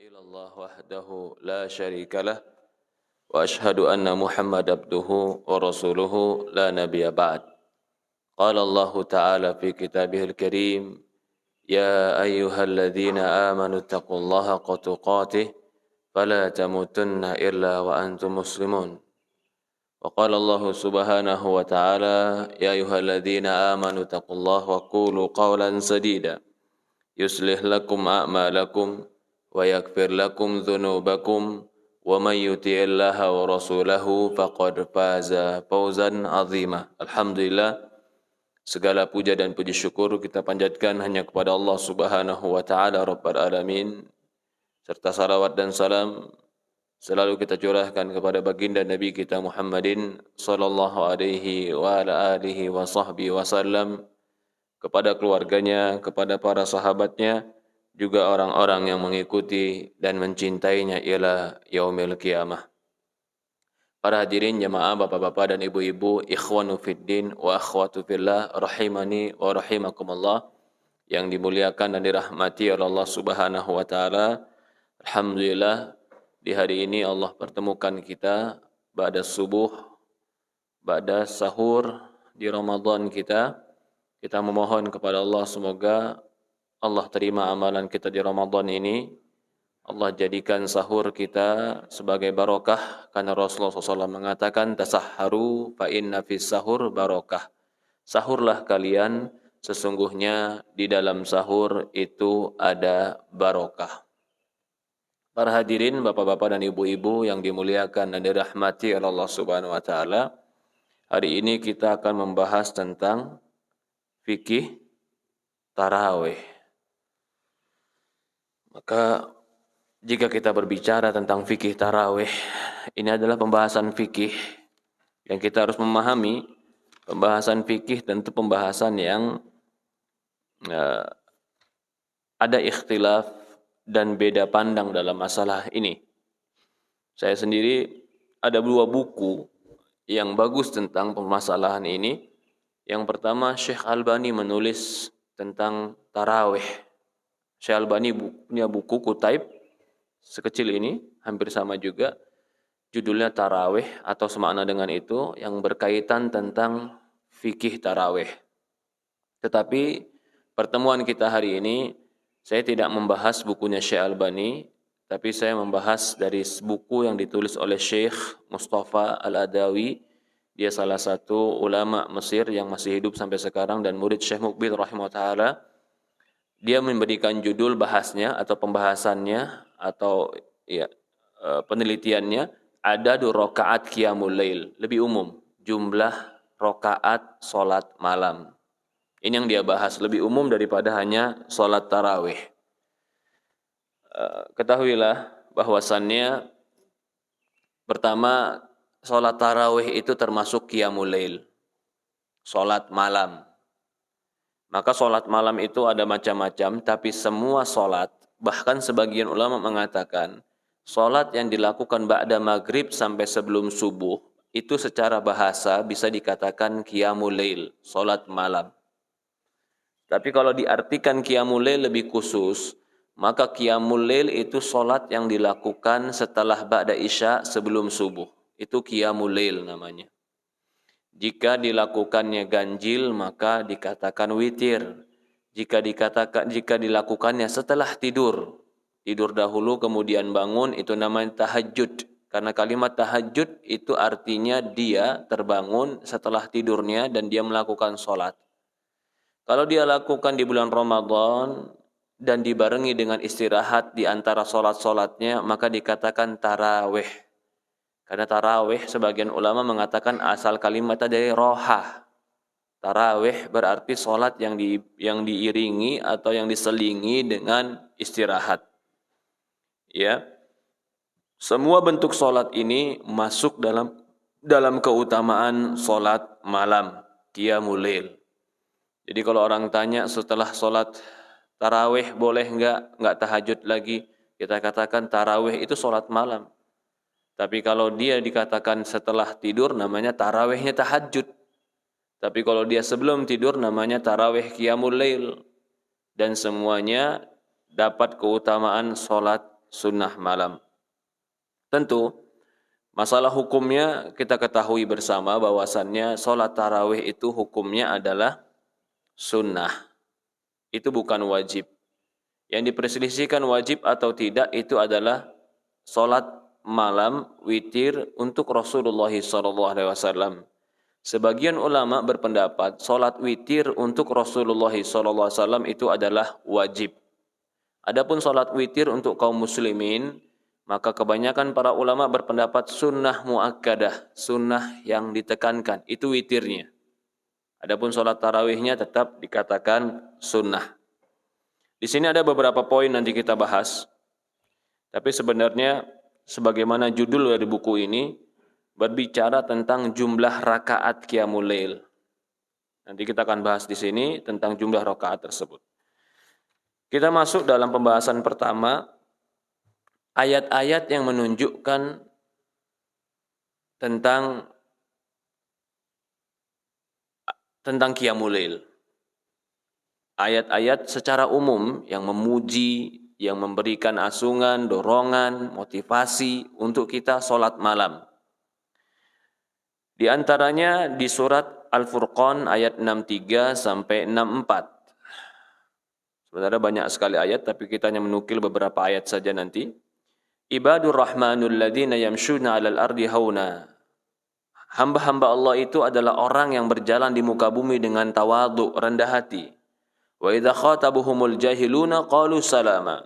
إلى الله وحده لا شريك له وأشهد أن محمد عبده ورسوله لا نبي بعد. قال الله تعالى في كتابه الكريم: يا أيها الذين آمنوا اتقوا الله حق تقاته فلا تموتن إلا وأنتم مسلمون. وقال الله سبحانه وتعالى: يا أيها الذين آمنوا اتقوا الله وقولوا قولا سديدا يصلح لكم أعمالكم ويغفر لكم ذنوبكم ومن يطع الله ورسوله فقد فاز فوزا عظيما. Alhamdulillah, segala puja dan puji syukur kita panjatkan hanya kepada Allah Subhanahu wa taala Rabbul Alamin, serta salawat dan salam selalu kita curahkan kepada baginda Nabi kita Muhammadin sallallahu alaihi wa ala alihi wa sahbihi wasallam, kepada keluarganya, kepada para sahabatnya, juga orang-orang yang mengikuti dan mencintainya ila yaumil qiyamah. Para hadirin jamaah, bapak-bapak dan ibu-ibu, ikhwanu fiddin wa akhwatu fillah, rahimani wa rahimakumullah, yang dimuliakan dan dirahmati oleh Allah Subhanahu wa taala. Alhamdulillah, di hari ini Allah pertemukan kita ba'da subuh, ba'da sahur di Ramadan kita. Kita memohon kepada Allah semoga Allah terima amalan kita di Ramadan ini. Allah jadikan sahur kita sebagai barokah, karena Rasulullah SAW mengatakan, tasahharu fa inna fis sahur barokah. Sahurlah kalian, sesungguhnya di dalam sahur itu ada barokah. Para hadirin, bapak-bapak dan ibu-ibu yang dimuliakan dan dirahmati oleh Allah Subhanahu wa taala, hari ini kita akan membahas tentang fikih tarawih. Maka jika kita berbicara tentang fikih tarawih, ini adalah pembahasan fikih yang kita harus memahami. Pembahasan fikih tentu pembahasan yang ada ikhtilaf dan beda pandang dalam masalah ini. Saya sendiri ada 2 buku yang bagus tentang permasalahan ini. Yang pertama, Syekh Albani menulis tentang tarawih. Syekh Albani punya buku kutaib sekecil ini, hampir sama juga, judulnya Tarawih atau semakna dengan itu, yang berkaitan tentang fikih tarawih. Tetapi pertemuan kita hari ini, saya tidak membahas bukunya Syekh Albani, tapi saya membahas dari buku yang ditulis oleh Syekh Mustafa Al-Adawi. Dia salah satu ulama Mesir yang masih hidup sampai sekarang dan murid Syekh Muqbil rahimahullah ta'ala. Dia memberikan judul bahasnya atau pembahasannya atau penelitiannya, adadu rakaat qiyamul lail, lebih umum, jumlah rakaat salat malam. Ini yang dia bahas, lebih umum daripada hanya salat tarawih. Ketahuilah bahwasannya pertama, salat tarawih itu termasuk qiyamul lail, salat malam. Maka salat malam itu ada macam-macam, tapi semua salat, bahkan sebagian ulama mengatakan salat yang dilakukan ba'da maghrib sampai sebelum subuh itu secara bahasa bisa dikatakan qiyamul lail, salat malam. Tapi kalau diartikan qiyamul lail lebih khusus, maka qiyamul lail itu salat yang dilakukan setelah ba'da isya sebelum subuh. Itu qiyamul lail namanya. Jika dilakukannya ganjil maka dikatakan witir. Jika dilakukannya setelah tidur dahulu kemudian bangun, itu namanya tahajud. Karena kalimat tahajud itu artinya dia terbangun setelah tidurnya dan dia melakukan sholat. Kalau dia lakukan di bulan Ramadan dan dibarengi dengan istirahat di antara sholat-sholatnya, maka dikatakan tarawih. Karena tarawih sebagian ulama mengatakan asal kalimatnya dari rohah. Tarawih berarti sholat yang diiringi atau yang diselingi dengan istirahat. Ya, semua bentuk sholat ini masuk dalam keutamaan sholat malam, qiyamul lail. Jadi kalau orang tanya setelah sholat tarawih boleh enggak tahajud lagi, kita katakan tarawih itu sholat malam. Tapi kalau dia dikatakan setelah tidur namanya tarawihnya tahajud. Tapi kalau dia sebelum tidur namanya tarawih qiyamul lail. Dan semuanya dapat keutamaan sholat sunnah malam. Tentu masalah hukumnya kita ketahui bersama bahwasannya sholat tarawih itu hukumnya adalah sunnah. Itu bukan wajib. Yang diperselisihkan wajib atau tidak itu adalah sholat malam witir untuk Rasulullah SAW. Sebagian ulama berpendapat sholat witir untuk Rasulullah SAW itu adalah wajib. Adapun sholat witir untuk kaum muslimin, maka kebanyakan para ulama berpendapat sunnah muakkadah, sunnah yang ditekankan, itu witirnya. Adapun sholat tarawihnya tetap dikatakan sunnah. Di sini ada beberapa poin nanti kita bahas. Tapi sebenarnya sebagaimana judul dari buku ini berbicara tentang jumlah rakaat qiyamul lail. Nanti kita akan bahas di sini tentang jumlah rakaat tersebut. Kita masuk dalam pembahasan pertama, ayat-ayat yang menunjukkan tentang qiyamul lail. Ayat-ayat secara umum yang memuji, yang memberikan asungan, dorongan, motivasi untuk kita sholat malam. Di antaranya di surat Al-Furqan ayat 63 sampai 64. Sebenarnya banyak sekali ayat, tapi kita hanya menukil beberapa ayat saja nanti. Ibadur Rahmanul ladzina yamshuna 'alal ardi hauna. Hamba-hamba Allah itu adalah orang yang berjalan di muka bumi dengan tawadhu, rendah hati. Wa idza khatabuhumul jahiluna qalu salama.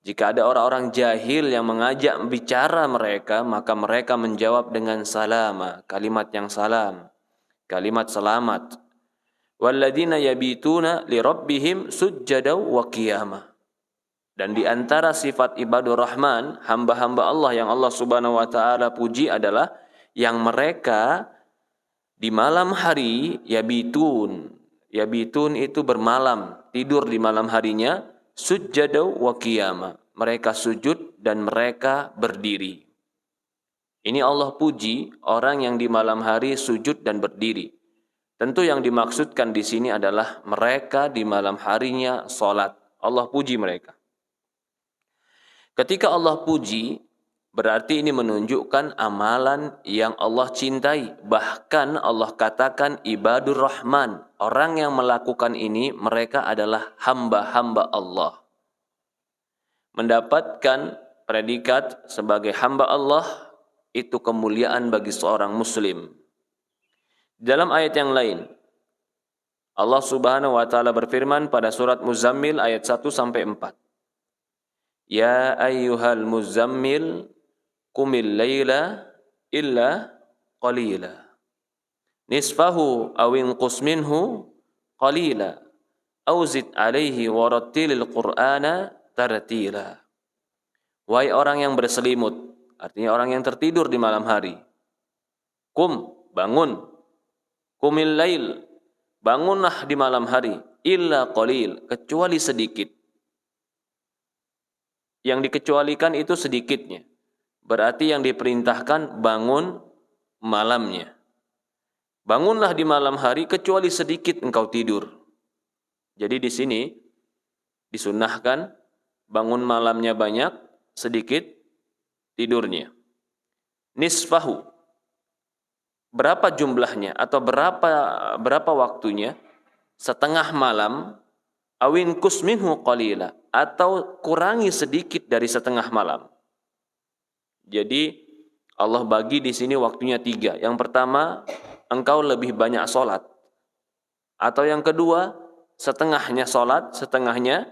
Jika ada orang-orang jahil yang mengajak bicara mereka, maka mereka menjawab dengan salama, kalimat yang salam, kalimat selamat. Walladzina yabituna lirabbihim sujjadaw wa qiyama. Dan di antara sifat ibadur rahman, hamba-hamba Allah yang Allah Subhanahu wa taala puji adalah yang mereka di malam hari yabitun. Yabitun itu bermalam, tidur di malam harinya, sujjadaw wa qiyama. Mereka sujud dan mereka berdiri. Ini Allah puji orang yang di malam hari sujud dan berdiri. Tentu yang dimaksudkan di sini adalah mereka di malam harinya salat. Allah puji mereka. Ketika Allah puji, berarti ini menunjukkan amalan yang Allah cintai. Bahkan Allah katakan ibadur rahman. Orang yang melakukan ini, mereka adalah hamba-hamba Allah. Mendapatkan predikat sebagai hamba Allah, itu kemuliaan bagi seorang muslim. Dalam ayat yang lain, Allah Subhanahu wa taala berfirman pada surat Muzammil ayat 1 sampai 4. Ya ayyuhal muzammil qumil laila illa qalila. Nisfahu aw inqus minhu qalila. Aw zid alaihi warattilil qur'ana tartila. Wahai orang yang berselimut, artinya orang yang tertidur di malam hari. Kum, bangun. Qumil lail, bangunlah di malam hari. Illa qalil, kecuali sedikit. Yang dikecualikan itu sedikitnya. Berarti yang diperintahkan bangun malamnya. Bangunlah di malam hari kecuali sedikit engkau tidur. Jadi di sini disunnahkan bangun malamnya banyak, sedikit tidurnya. Nisfahu. Berapa jumlahnya atau berapa waktunya? Setengah malam, awin kusminhu qalila, atau kurangi sedikit dari setengah malam. Jadi Allah bagi di sini waktunya 3. Yang pertama, engkau lebih banyak sholat. Atau yang kedua, setengahnya sholat, setengahnya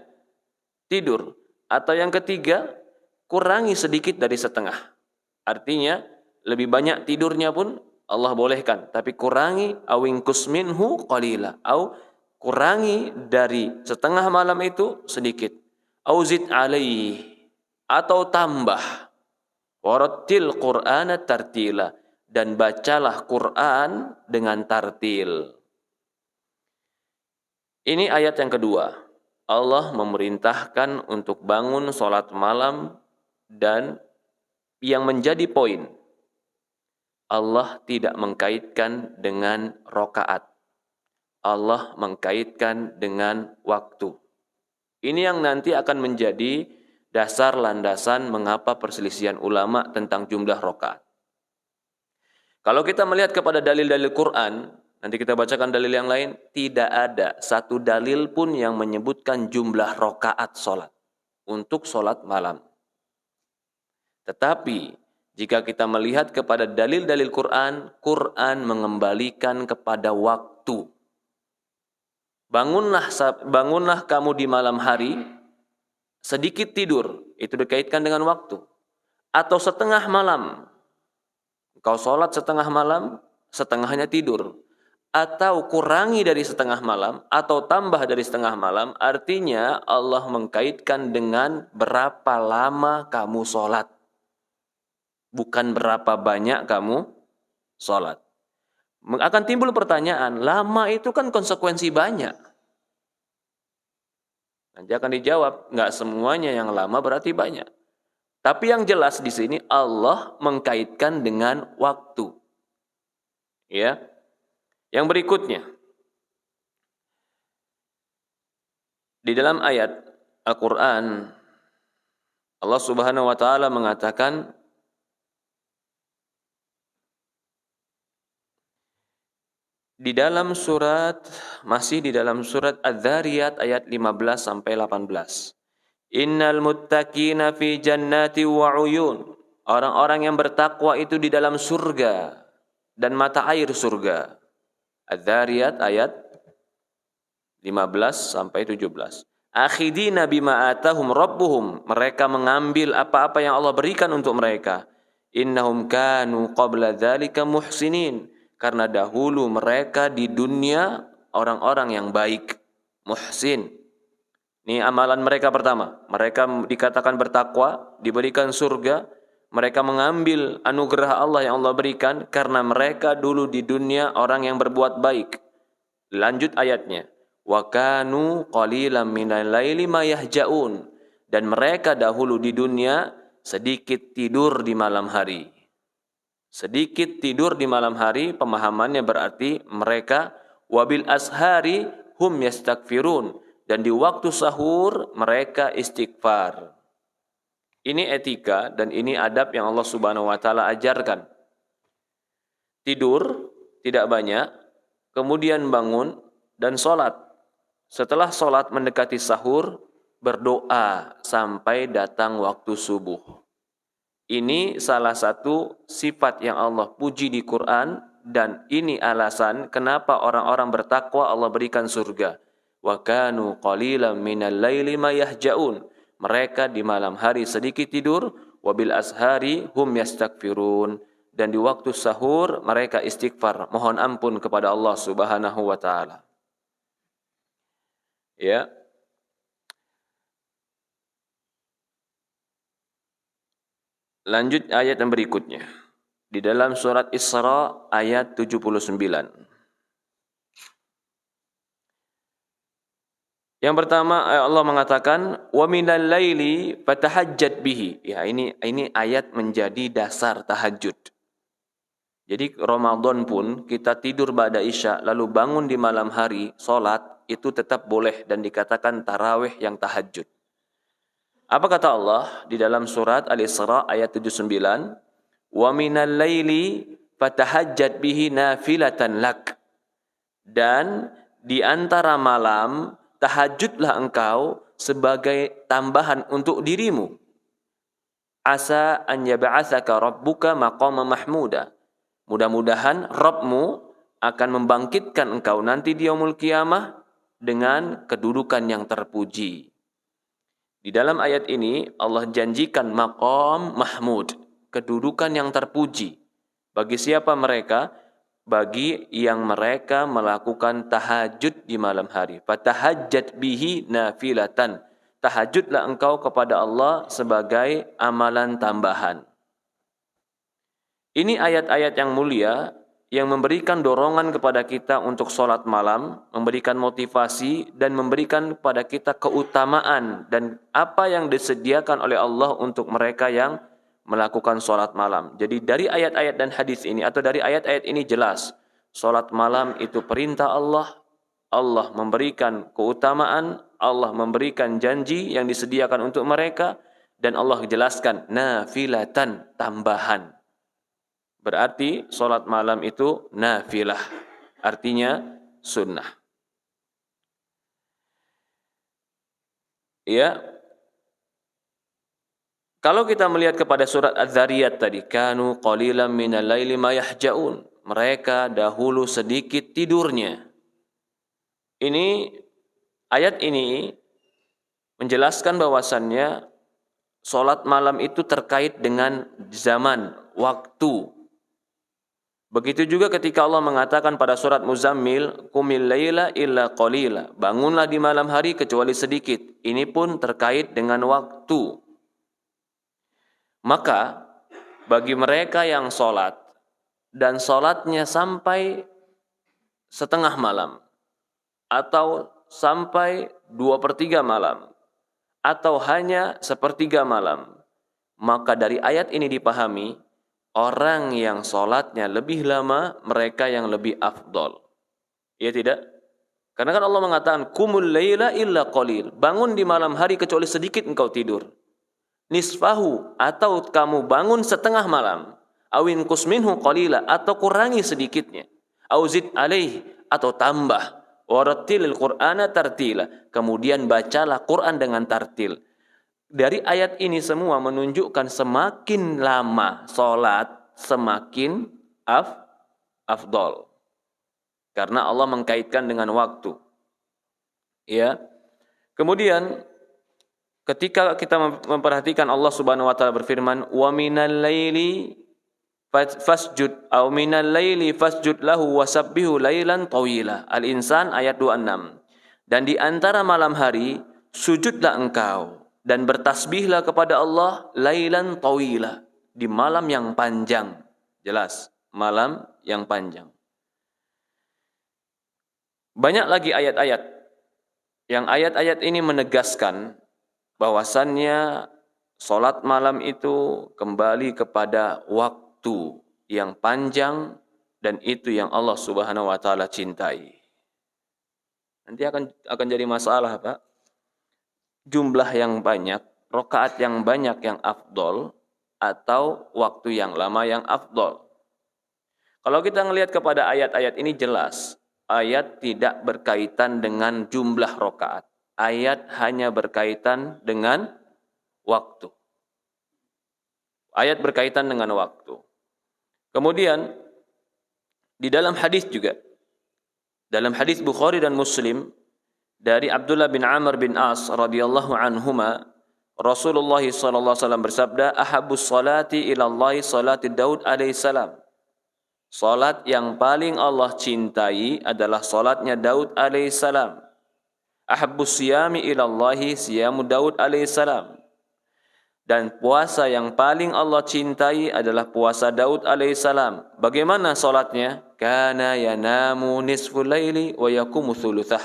tidur. Atau yang ketiga, kurangi sedikit dari setengah. Artinya, lebih banyak tidurnya pun Allah bolehkan. Tapi kurangi, awingkus minhu qalila. Au kurangi dari setengah malam itu sedikit. Au zid alaih. Atau tambah. Warattil qur'ana tartila. Dan bacalah Quran dengan tartil. Ini ayat yang kedua. Allah memerintahkan untuk bangun sholat malam dan yang menjadi poin, Allah tidak mengkaitkan dengan rokaat. Allah mengkaitkan dengan waktu. Ini yang nanti akan menjadi dasar landasan mengapa perselisihan ulama tentang jumlah rakaat. Kalau kita melihat kepada dalil-dalil Quran, nanti kita bacakan dalil yang lain, tidak ada satu dalil pun yang menyebutkan jumlah rakaat salat untuk salat malam. Tetapi jika kita melihat kepada dalil-dalil Quran, Quran mengembalikan kepada waktu. Bangunlah kamu di malam hari, sedikit tidur, itu dikaitkan dengan waktu. Atau setengah malam, kau sholat setengah malam, setengahnya tidur. Atau kurangi dari setengah malam, atau tambah dari setengah malam, artinya Allah mengkaitkan dengan berapa lama kamu sholat. Bukan berapa banyak kamu sholat. Akan timbul pertanyaan, lama itu kan konsekuensi banyak. Nanti akan dijawab, nggak semuanya yang lama berarti banyak. Tapi yang jelas di sini Allah mengkaitkan dengan waktu. Ya. Yang berikutnya, di dalam ayat Al-Quran, Allah Subhanahu wa Ta'ala mengatakan, masih di dalam surat Adz-Dzariyat ayat 15 sampai 18. Innal muttaqina fi jannati wa uyun. Orang-orang yang bertakwa itu di dalam surga dan mata air surga. Adz-Dzariyat ayat 15 sampai 17. Akhidina bima atahum rabbuhum. Mereka mengambil apa-apa yang Allah berikan untuk mereka. Innahum kanu qabla dzalika muhsinin. Karena dahulu mereka di dunia orang-orang yang baik, muhsin. Ini amalan mereka pertama. Mereka dikatakan bertakwa, diberikan surga. Mereka mengambil anugerah Allah yang Allah berikan karena mereka dulu di dunia orang yang berbuat baik. Lanjut ayatnya. Wa kanu qalilan minal laili ma yahjaun. Dan mereka dahulu di dunia sedikit tidur di malam hari. Sedikit tidur di malam hari, pemahamannya berarti mereka wabil ashari hum yastaghfirun, dan di waktu sahur mereka istighfar. Ini etika dan ini adab yang Allah Subhanahu wa Ta'ala ajarkan. Tidur tidak banyak, kemudian bangun dan sholat. Setelah sholat mendekati sahur, berdoa sampai datang waktu subuh. Ini salah satu sifat yang Allah puji di Quran, dan ini alasan kenapa orang-orang bertakwa Allah berikan surga. Wa kanu qalilan minal laili ma yahjaun. Mereka di malam hari sedikit tidur, wabil ashari hum yastaghfirun, dan di waktu sahur mereka istighfar, mohon ampun kepada Allah Subhanahu wa Ta'ala. Ya. Lanjut ayat yang berikutnya. Di dalam surat Isra ayat 79. Yang pertama Allah mengatakan wa minal laili fatahajjat bihi. Ya, ini ayat menjadi dasar tahajud. Jadi Ramadan pun kita tidur ba'da Isya lalu bangun di malam hari salat itu tetap boleh dan dikatakan tarawih yang tahajud. Apa kata Allah di dalam surat Al-Isra ayat 79? Wa minal laili fatahajjat bihi nafilatan lak. Dan di antara malam tahajudlah engkau sebagai tambahan untuk dirimu. Asa an yab'atsaka rabbuka maqama mahmuda. Mudah-mudahan Rabbmu akan membangkitkan engkau nanti di yaumul qiyamah dengan kedudukan yang terpuji. Di dalam ayat ini Allah janjikan maqam mahmud, kedudukan yang terpuji. Bagi siapa mereka? Bagi yang mereka melakukan tahajud di malam hari. Fatahajjat bihi nafilatan. Tahajudlah engkau kepada Allah sebagai amalan tambahan. Ini ayat-ayat yang mulia yang memberikan dorongan kepada kita untuk sholat malam, memberikan motivasi dan memberikan kepada kita keutamaan dan apa yang disediakan oleh Allah untuk mereka yang melakukan sholat malam. Jadi dari ayat-ayat dan hadis ini atau dari ayat-ayat ini jelas, sholat malam itu perintah Allah, Allah memberikan keutamaan, Allah memberikan janji yang disediakan untuk mereka, Dan Allah jelaskan nafilatan, tambahan. Berarti sholat malam itu nafilah, artinya sunnah. Ya, kalau kita melihat kepada surat Az-Zariyat tadi, kanu qalilan minal laili ma yahja'un. Mereka dahulu sedikit tidurnya. Ayat ini menjelaskan bahwasannya sholat malam itu terkait dengan zaman, waktu. Begitu juga ketika Allah mengatakan pada surat Muzammil, qumil laila illa qalila. Bangunlah di malam hari kecuali sedikit. Ini pun terkait dengan waktu. Maka bagi mereka yang sholat dan sholatnya sampai setengah malam atau sampai 2/3 malam atau hanya 1/3 malam, maka dari ayat ini dipahami orang yang sholatnya lebih lama mereka yang lebih afdol. Iya tidak? Karena kan Allah mengatakan qumul laila illa qalil. Bangun di malam hari kecuali sedikit engkau tidur. Nisfahu, atau kamu bangun setengah malam, awin kusminhu qalila, atau kurangi sedikitnya, auzid alaih, atau tambah, warattilil qur'ana tartila, kemudian bacalah Quran dengan tartil. Dari ayat ini semua menunjukkan semakin lama sholat semakin afdol, karena Allah mengkaitkan dengan waktu. Ya, kemudian ketika kita memperhatikan Allah Subhanahu wa taala berfirman, "Wa minal laili fasjud aw minal laili fasjud lahu wasabbihu lailan tawila." Al-Insan ayat 26. Dan di antara malam hari sujudlah engkau dan bertasbihlah kepada Allah lailan tawila, di malam yang panjang. Jelas, malam yang panjang. Banyak lagi ayat-ayat yang ayat-ayat ini menegaskan bahwasannya sholat malam itu kembali kepada waktu yang panjang dan itu yang Allah Subhanahu wa taala cintai. Nanti akan jadi masalah, Pak. Jumlah yang banyak, rakaat yang banyak yang afdol atau waktu yang lama yang afdol. Kalau kita melihat kepada ayat-ayat ini jelas, ayat tidak berkaitan dengan jumlah rakaat. Ayat hanya berkaitan dengan waktu. Ayat berkaitan dengan waktu. Kemudian di dalam hadis juga, dalam hadis Bukhari dan Muslim dari Abdullah bin Amr bin As radhiyallahu anhuma, Rasulullah sallallahu alaihi wasallam bersabda, "Ahabbus salati ila Allah salati Daud alaihi salam." Salat yang paling Allah cintai adalah salatnya Daud alaihi salam. Ahabbus siyami ilallahi siyamu Daud alaihissalam. Dan puasa yang paling Allah cintai adalah puasa Daud alaihissalam. Bagaimana salatnya? Kana yanamu nisful laili wa yaqumu thuluthah.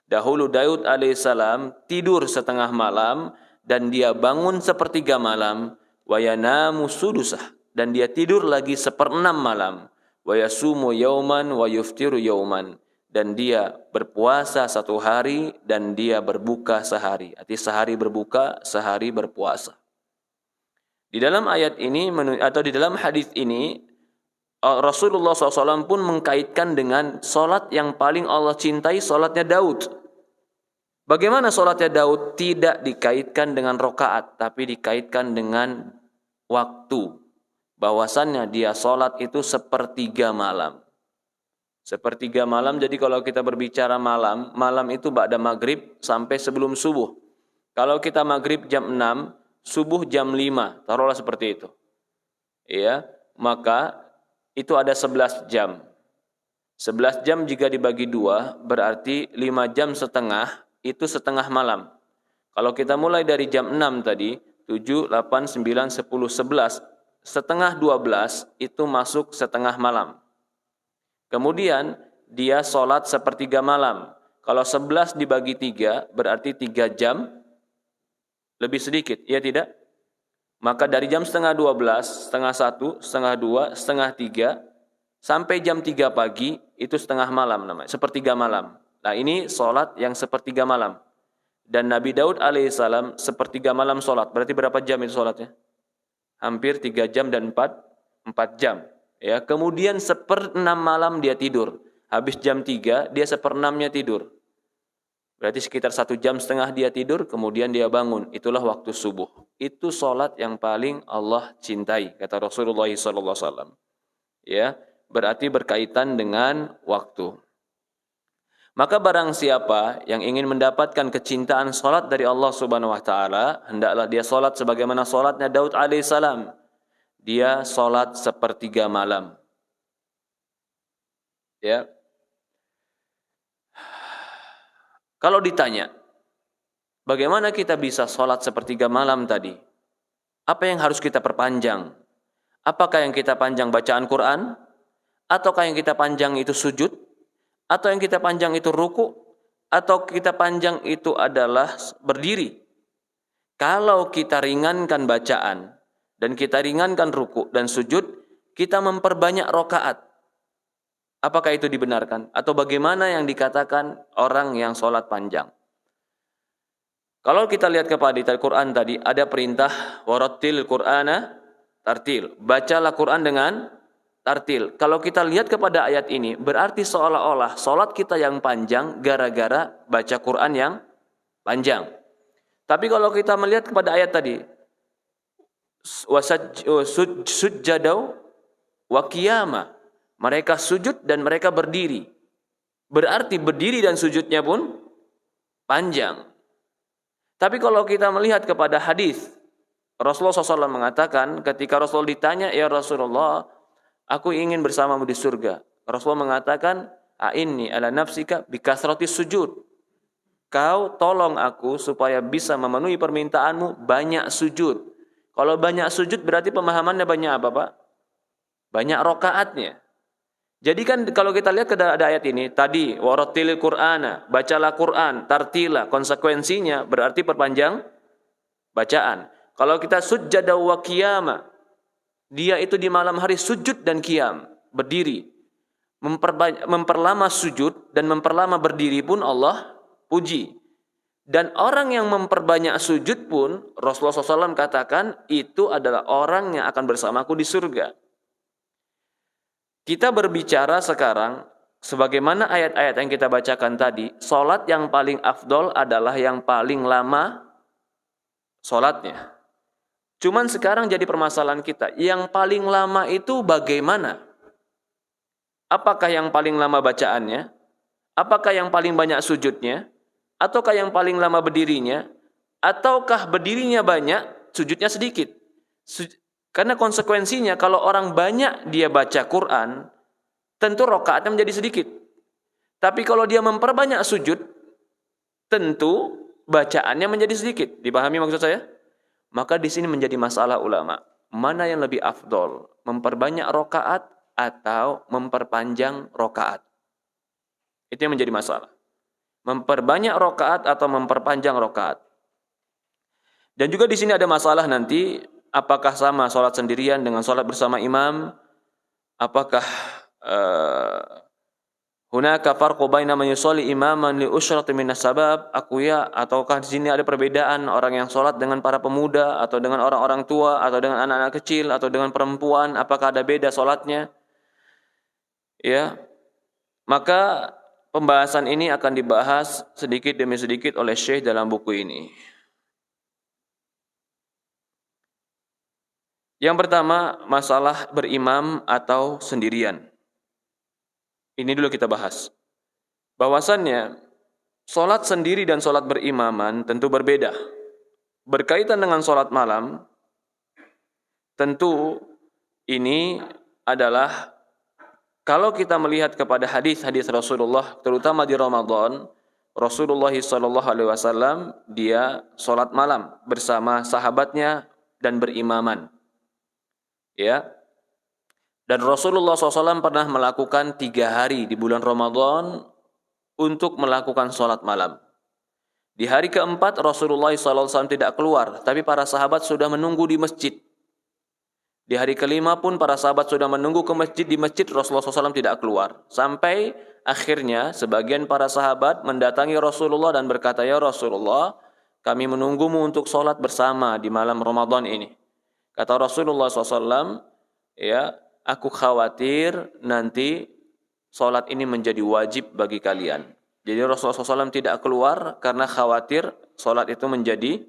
Dahulu Daud alaihissalam tidur setengah malam dan dia bangun 1/3 malam. Wa yanamu sudusah, dan dia tidur lagi 1/6 malam. Wa yasumu yauman wa yuftiru yauman, dan dia berpuasa 1 hari dan dia berbuka sehari. Arti sehari berbuka, sehari berpuasa. Di dalam ayat ini atau di dalam hadis ini Rasulullah SAW pun mengkaitkan dengan solat yang paling Allah cintai, solatnya Daud. Bagaimana solatnya Daud? Tidak dikaitkan dengan rokaat, tapi dikaitkan dengan waktu. Bahwasannya dia solat itu 1/3 malam. 1/3 malam, jadi kalau kita berbicara malam, malam itu ba'da maghrib sampai sebelum subuh. Kalau kita maghrib jam 6, subuh jam 5, taruhlah seperti itu. Ya, maka itu ada 11 jam. 11 jam jika dibagi 2, berarti 5 jam setengah, itu setengah malam. Kalau kita mulai dari jam 6 tadi, 7, 8, 9, 10, 11, setengah 12, itu masuk setengah malam. Kemudian dia sholat 1/3 malam. Kalau 11 dibagi 3 berarti 3 jam lebih sedikit, ya tidak? Maka dari jam setengah 12, setengah 1, setengah 2, setengah 3 sampai jam 3 pagi itu setengah malam namanya, 1/3 malam. Nah ini sholat yang 1/3 malam. Dan Nabi Daud alaihissalam sepertiga malam sholat. Berarti berapa jam itu sholatnya? Hampir 3 jam dan 4 jam. Ya, kemudian 1/6 malam dia tidur. Habis jam 3, dia 1/6-nya tidur. Berarti sekitar 1,5 jam dia tidur, kemudian dia bangun. Itulah waktu subuh. Itu sholat yang paling Allah cintai, kata Rasulullah SAW. Ya, berarti berkaitan dengan waktu. Maka barang siapa yang ingin mendapatkan kecintaan salat dari Allah Subhanahu wa taala, hendaklah dia salat sebagaimana salatnya Daud alaihissalam. Dia salat 1/3 malam. Ya. Kalau ditanya, bagaimana kita bisa salat 1/3 malam tadi? Apa yang harus kita perpanjang? Apakah yang kita panjang bacaan Quran? Ataukah yang kita panjang itu sujud? Atau yang kita panjang itu ruku, atau kita panjang itu adalah berdiri. Kalau kita ringankan bacaan, dan kita ringankan ruku dan sujud, kita memperbanyak rokaat. Apakah itu dibenarkan? Atau bagaimana yang dikatakan orang yang sholat panjang? Kalau kita lihat kepada Al-Quran tadi, ada perintah, warattil Qur'ana tartil. Bacalah Quran dengan tartil. Kalau kita lihat kepada ayat ini, berarti seolah-olah solat kita yang panjang gara-gara baca Quran yang panjang. Tapi kalau kita melihat kepada ayat tadi, sujjadau wa qiyama, mereka sujud dan mereka berdiri. Berarti berdiri dan sujudnya pun panjang. Tapi kalau kita melihat kepada hadis, Rasulullah SAW mengatakan ketika Rasul ditanya, ya Rasulullah, aku ingin bersamamu di surga. Rasulullah mengatakan, a'inni ala nafsika bikasratis sujud. Kau tolong aku supaya bisa memenuhi permintaanmu banyak sujud. Kalau banyak sujud berarti pemahamannya banyak apa, Pak? Banyak rokaatnya. Jadi kan kalau kita lihat ke ayat ini, tadi, warattilil Qur'ana, bacalah Quran, tartila, konsekuensinya berarti perpanjang bacaan. Kalau kita sujjada wa qiyama, dia itu di malam hari sujud dan qiyam, berdiri. Memperlama sujud dan memperlama berdiri pun Allah puji. Dan orang yang memperbanyak sujud pun Rasulullah SAW katakan itu adalah orang yang akan bersamaku di surga. Kita berbicara sekarang sebagaimana ayat-ayat yang kita bacakan tadi, salat yang paling afdol adalah yang paling lama salatnya. Cuman sekarang jadi permasalahan kita, yang paling lama itu bagaimana? Apakah yang paling lama bacaannya? Apakah yang paling banyak sujudnya? Ataukah yang paling lama berdirinya? Ataukah berdirinya banyak, sujudnya sedikit? Karena konsekuensinya kalau orang banyak dia baca Quran, tentu rakaatnya menjadi sedikit. Tapi kalau dia memperbanyak sujud, tentu bacaannya menjadi sedikit. Dipahami maksud saya? Maka di sini menjadi masalah ulama. Mana yang lebih afdol? Memperbanyak rakaat atau memperpanjang rakaat? Itu yang menjadi masalah. Memperbanyak rakaat atau memperpanjang rakaat. Dan juga di sini ada masalah nanti, apakah sama sholat sendirian dengan sholat bersama imam? Apakah hunaka farqu baina man yusalli imaman li ushrati minas sabab aqwiya, ataukah di sini ada perbedaan orang yang sholat dengan para pemuda atau dengan orang-orang tua atau dengan anak-anak kecil atau dengan perempuan, apakah ada beda sholatnya? Ya. Maka pembahasan ini akan dibahas sedikit demi sedikit oleh Syekh dalam buku ini. Yang pertama, masalah berimam atau sendirian. Ini dulu kita bahas. Bahwasannya, sholat sendiri dan sholat berimaman tentu berbeda. Berkaitan dengan sholat malam, tentu ini adalah, kalau kita melihat kepada hadis-hadis Rasulullah, terutama di Ramadan, Rasulullah SAW, dia sholat malam bersama sahabatnya dan berimaman. Ya, dan Rasulullah SAW pernah melakukan 3 hari di bulan Ramadan untuk melakukan sholat malam. Di hari keempat Rasulullah SAW tidak keluar, tapi para sahabat sudah menunggu di masjid. Di hari kelima pun para sahabat sudah menunggu ke masjid. Di masjid Rasulullah SAW tidak keluar. Sampai akhirnya sebagian para sahabat mendatangi Rasulullah dan berkata, "Ya Rasulullah, kami menunggumu untuk sholat bersama di malam Ramadan ini." Kata Rasulullah SAW, "Ya, aku khawatir nanti sholat ini menjadi wajib bagi kalian." Jadi Rasulullah SAW tidak keluar karena khawatir sholat itu menjadi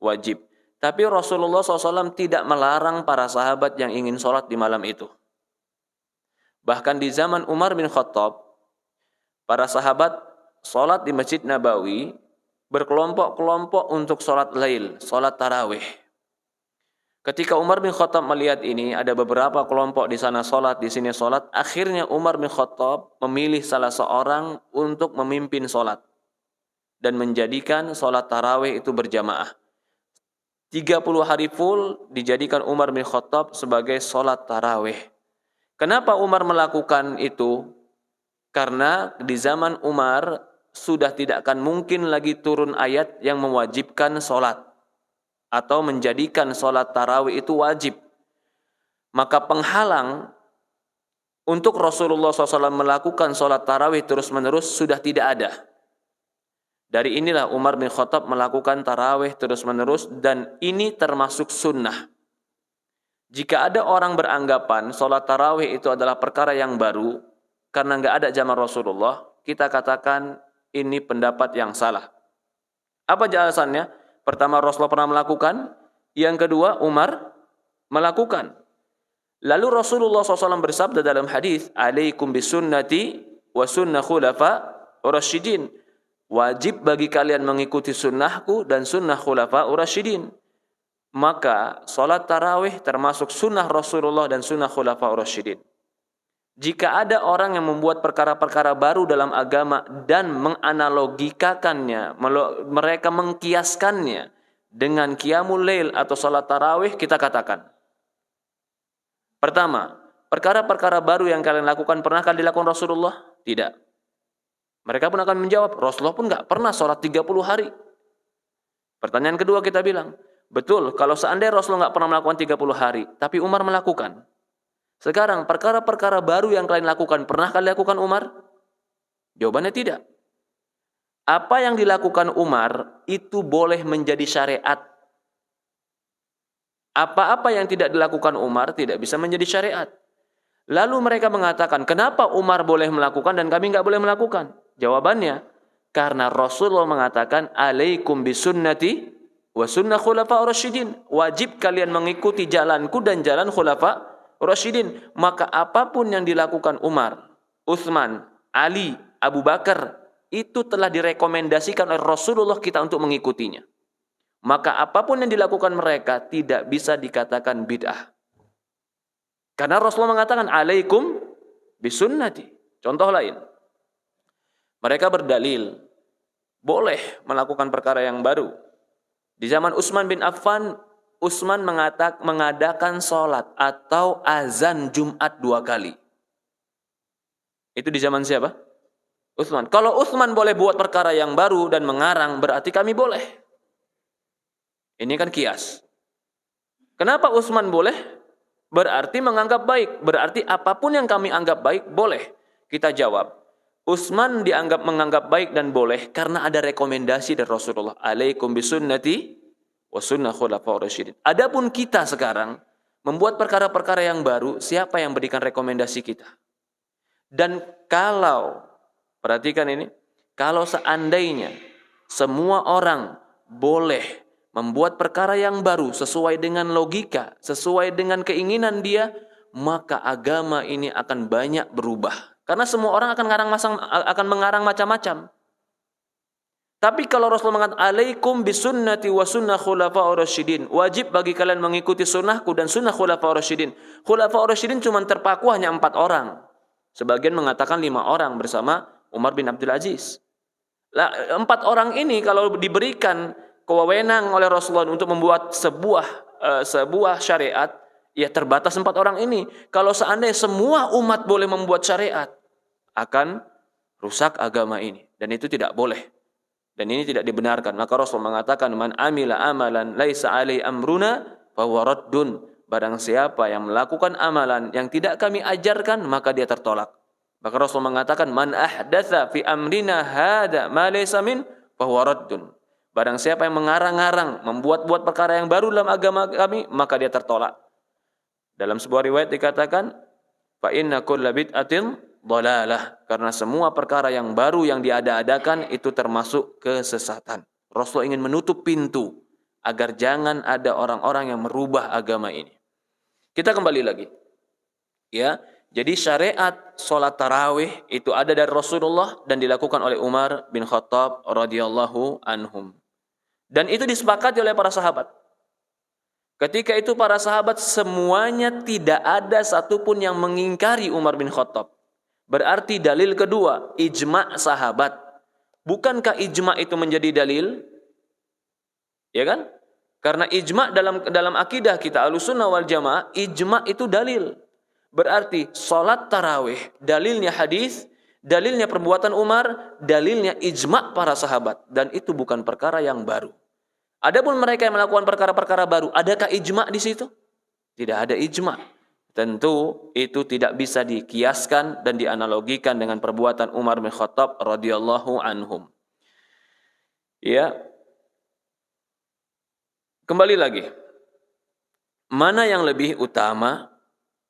wajib. Tapi Rasulullah SAW tidak melarang para sahabat yang ingin sholat di malam itu. Bahkan di zaman Umar bin Khattab, para sahabat sholat di Masjid Nabawi berkelompok-kelompok untuk sholat lail, sholat tarawih. Ketika Umar bin Khattab melihat ini, ada beberapa kelompok di sana sholat, di sini sholat, akhirnya Umar bin Khattab memilih salah seorang untuk memimpin sholat dan menjadikan sholat tarawih itu berjamaah. 30 hari full dijadikan Umar bin Khattab sebagai sholat tarawih. Kenapa Umar melakukan itu? Karena di zaman Umar sudah tidak akan mungkin lagi turun ayat yang mewajibkan sholat atau menjadikan sholat tarawih itu wajib. Maka penghalang untuk Rasulullah SAW melakukan sholat tarawih terus-menerus sudah tidak ada. Dari inilah Umar bin Khattab melakukan tarawih terus-menerus dan ini termasuk sunnah. Jika ada orang beranggapan sholat tarawih itu adalah perkara yang baru karena nggak ada zaman Rasulullah, kita katakan ini pendapat yang salah. Apa alasannya? Pertama, Rasulullah pernah melakukan. Yang kedua, Umar melakukan. Lalu Rasulullah SAW bersabda dalam hadis, "Alaikum bisunnati wa sunnah khulafa urasyidin." Wajib bagi kalian mengikuti sunnahku dan sunnah khulafa urasyidin. Maka sholat tarawih termasuk sunnah Rasulullah dan sunnah khulafa urasyidin. Jika ada orang yang membuat perkara-perkara baru dalam agama dan menganalogikakannya, mereka mengkiaskannya dengan qiyamul lail atau salat tarawih, kita katakan. Pertama, perkara-perkara baru yang kalian lakukan pernahkah dilakukan Rasulullah? Tidak. Mereka pun akan menjawab, Rasulullah pun nggak pernah sholat 30 hari. Pertanyaan kedua kita bilang, betul, kalau seandainya Rasulullah nggak pernah melakukan 30 hari, tapi Umar melakukan. Sekarang, perkara-perkara baru yang kalian lakukan, pernah kalian lakukan Umar? Jawabannya tidak. Apa yang dilakukan Umar, itu boleh menjadi syariat. Apa-apa yang tidak dilakukan Umar, tidak bisa menjadi syariat. Lalu mereka mengatakan, kenapa Umar boleh melakukan dan kami nggak boleh melakukan? Jawabannya, karena Rasulullah mengatakan, "Alaikum bisunnati wa sunnah khulafa urasyidin." Wajib kalian mengikuti jalanku dan jalan khulafa urasyidin. Maka apapun yang dilakukan Umar, Utsman, Ali, Abu Bakar, itu telah direkomendasikan oleh Rasulullah kita untuk mengikutinya. Maka apapun yang dilakukan mereka tidak bisa dikatakan bid'ah. Karena Rasulullah mengatakan, "Alaikum bisunnati." Contoh lain. Mereka berdalil boleh melakukan perkara yang baru. Di zaman Utsman bin Affan, Utsman mengadakan sholat atau azan Jumat 2 kali. Itu di zaman siapa? Utsman. Kalau Utsman boleh buat perkara yang baru dan mengarang, berarti kami boleh. Ini kan kias. Kenapa Utsman boleh? Berarti menganggap baik. Berarti apapun yang kami anggap baik, boleh. Kita jawab. Utsman menganggap baik dan boleh karena ada rekomendasi dari Rasulullah. Alaikum bisunnati wa sunnah khulafa rasyidin. Adapun kita sekarang membuat perkara-perkara yang baru, siapa yang berikan rekomendasi kita? Dan kalau, perhatikan ini, kalau seandainya semua orang boleh membuat perkara yang baru sesuai dengan logika, sesuai dengan keinginan dia, maka agama ini akan banyak berubah. Karena semua orang akan mengarang macam-macam. Tapi kalau Rasulullah mengatakan, "Alaikum bisunnati wa sunnah khulafa urasyidin." Wajib bagi kalian mengikuti sunnahku dan sunnah khulafa urasyidin. Khulafa urasyidin cuma terpaku hanya 4 orang. Sebagian mengatakan 5 orang bersama Umar bin Abdul Aziz. 4 orang ini kalau diberikan kewenangan oleh Rasulullah untuk membuat sebuah syariat, ya terbatas 4 orang ini. Kalau seandainya semua umat boleh membuat syariat, akan rusak agama ini. Dan itu tidak boleh. Dan ini tidak dibenarkan. Maka Rasul mengatakan, "Man amila amalan laisa alai amruna fahuwa raddun." barang siapa yang melakukan amalan yang tidak kami ajarkan, maka dia tertolak. Maka Rasul mengatakan, man ahdatsa fi amrina hada ma laysa min fahuwa raddun. Barang siapa yang mengarang-arang, membuat-buat perkara yang baru dalam agama kami, maka dia tertolak. Dalam sebuah riwayat dikatakan, fa inna kulla bid'atin dhalalah, karena semua perkara yang baru yang diada-adakan itu termasuk kesesatan. Rasul ingin menutup pintu agar jangan ada orang-orang yang merubah agama ini. Kita kembali lagi. Ya, jadi syariat salat tarawih itu ada dari Rasulullah dan dilakukan oleh Umar bin Khattab radhiyallahu anhum. Dan itu disepakati oleh para sahabat. Ketika itu para sahabat semuanya tidak ada satupun yang mengingkari Umar bin Khattab. Berarti dalil kedua, ijma' sahabat. Bukankah ijma' itu menjadi dalil? Ya kan? Karena ijma' dalam akidah kita Ahlussunnah wal Jamaah, ijma' itu dalil. Berarti salat tarawih, dalilnya hadis, dalilnya perbuatan Umar, dalilnya ijma' para sahabat, dan itu bukan perkara yang baru. Adapun mereka yang melakukan perkara-perkara baru, adakah ijma' di situ? Tidak ada ijma'. Tentu itu tidak bisa dikiaskan dan dianalogikan dengan perbuatan Umar bin Khattab radhiyallahu anhum. Ya. Kembali lagi. Mana yang lebih utama?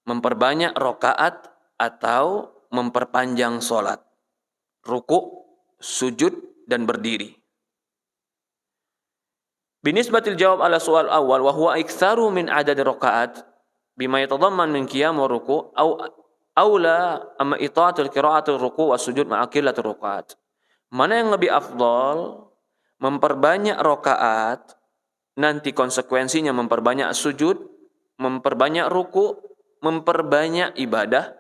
Memperbanyak rakaat atau memperpanjang salat? Ruku', sujud, dan berdiri. Binisbatil jawab ala soal awal wa huwa iktsaru min adad rakaat bima yatadamman min qiyam wa ruku' au la amma itaatul qira'atul ruku' wa sujud ma'a qillatir rakaat. Mana yang lebih afdal? Memperbanyak rakaat, nanti konsekuensinya memperbanyak sujud, memperbanyak ruku', memperbanyak ibadah,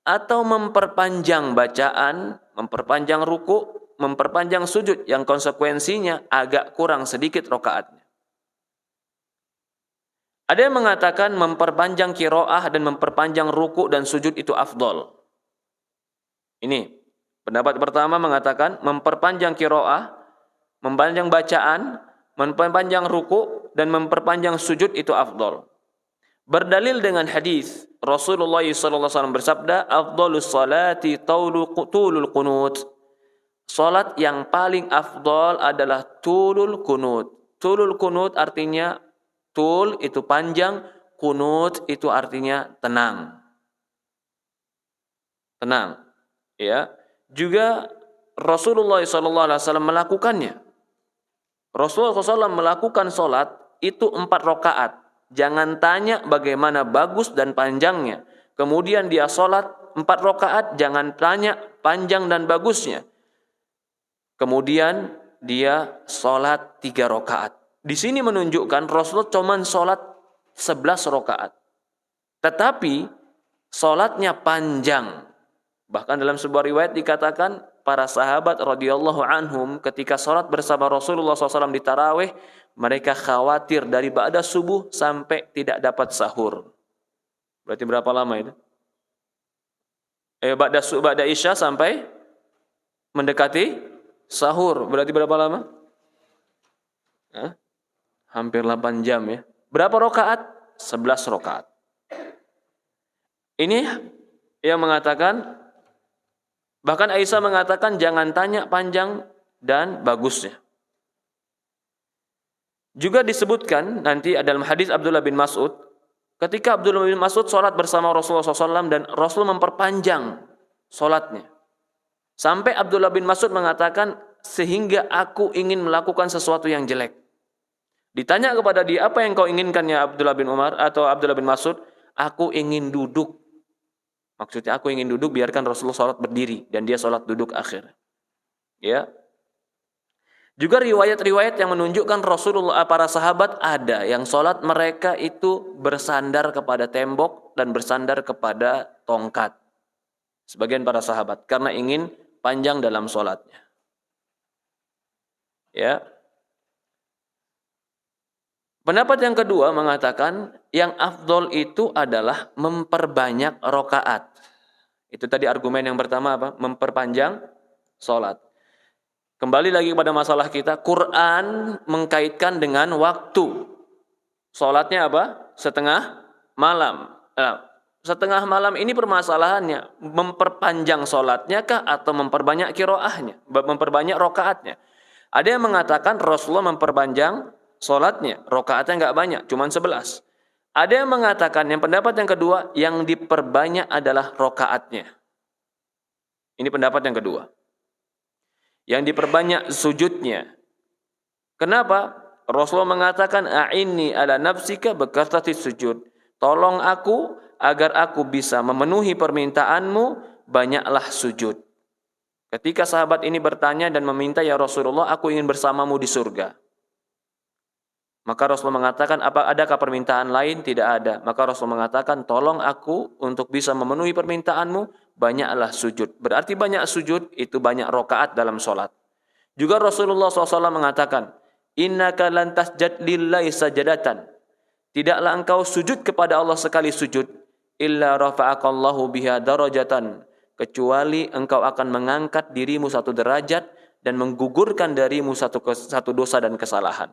atau memperpanjang bacaan, memperpanjang ruku', memperpanjang sujud yang konsekuensinya agak kurang sedikit rakaatnya. Ada yang mengatakan memperpanjang qiraah dan memperpanjang ruku' dan sujud itu afdol. Ini pendapat pertama mengatakan memperpanjang qiraah, memperpanjang bacaan, memperpanjang ruku' dan memperpanjang sujud itu afdol. Berdalil dengan hadis Rasulullah SAW bersabda, afdalus salati tulul qunut. Salat yang paling afdal adalah tulul qunut. Tulul qunut artinya tul itu panjang, qunut itu artinya tenang. Tenang, ya. Juga Rasulullah SAW melakukannya. Rasulullah SAW melakukan salat itu 4 rakaat. Jangan tanya bagaimana bagus dan panjangnya. Kemudian dia salat 4 rakaat, jangan tanya panjang dan bagusnya. Kemudian dia sholat 3 rakaat. Di sini menunjukkan Rasulullah cuma sholat 11 rakaat. Tetapi sholatnya panjang. Bahkan dalam sebuah riwayat dikatakan para sahabat radhiyallahu anhum ketika sholat bersama Rasulullah SAW di tarawih, mereka khawatir dari ba'da subuh sampai tidak dapat sahur. Berarti berapa lama itu? Ba'da isya sampai mendekati sahur, berarti berapa lama? Hampir 8 jam ya. Berapa rakaat? 11 rakaat. Ini yang mengatakan, bahkan Aisyah mengatakan jangan tanya panjang dan bagusnya. Juga disebutkan nanti dalam hadis Abdullah bin Mas'ud, ketika Abdullah bin Mas'ud sholat bersama Rasulullah SAW dan Rasul memperpanjang sholatnya. Sampai Abdullah bin Mas'ud mengatakan, sehingga aku ingin melakukan sesuatu yang jelek. Ditanya kepada dia, apa yang kau inginkan ya Abdullah bin Umar atau Abdullah bin Mas'ud? Aku ingin duduk. Maksudnya aku ingin duduk, biarkan Rasulullah sholat berdiri dan dia sholat duduk akhir. Ya. Juga riwayat-riwayat yang menunjukkan Rasulullah, para sahabat ada yang sholat mereka itu bersandar kepada tembok dan bersandar kepada tongkat. Sebagian para sahabat karena ingin panjang dalam sholatnya. Ya. Pendapat yang kedua mengatakan yang afdol itu adalah memperbanyak rakaat. Itu tadi argumen yang pertama apa? Memperpanjang sholat. Kembali lagi pada masalah kita, Quran mengkaitkan dengan waktu. Sholatnya apa? Setengah malam. Setengah malam ini permasalahannya, memperpanjang sholatnya kah atau memperbanyak qiraahnya, memperbanyak rokaatnya. Ada yang mengatakan Rasulullah memperpanjang sholatnya, rokaatnya nggak banyak, cuma 11. Ada yang mengatakan, yang pendapat yang kedua, yang diperbanyak adalah rokaatnya. Ini pendapat yang kedua. Yang diperbanyak sujudnya. Kenapa? Rasulullah mengatakan, a'inni ala nafsika bekatati sujud. Tolong aku agar aku bisa memenuhi permintaanmu, banyaklah sujud. Ketika sahabat ini bertanya dan meminta, ya Rasulullah, aku ingin bersamamu di surga. Maka Rasulullah mengatakan, adakah permintaan lain? Tidak ada. Maka Rasulullah mengatakan, tolong aku untuk bisa memenuhi permintaanmu, banyaklah sujud. Berarti banyak sujud, itu banyak rokaat dalam sholat. Juga Rasulullah SAW mengatakan, innaka lan tasjad lillahi sajadatan. Tidaklah engkau sujud kepada Allah sekali sujud, illa rafa'akallahu biha darajatan, kecuali engkau akan mengangkat dirimu satu derajat dan menggugurkan darimu satu dosa dan kesalahan.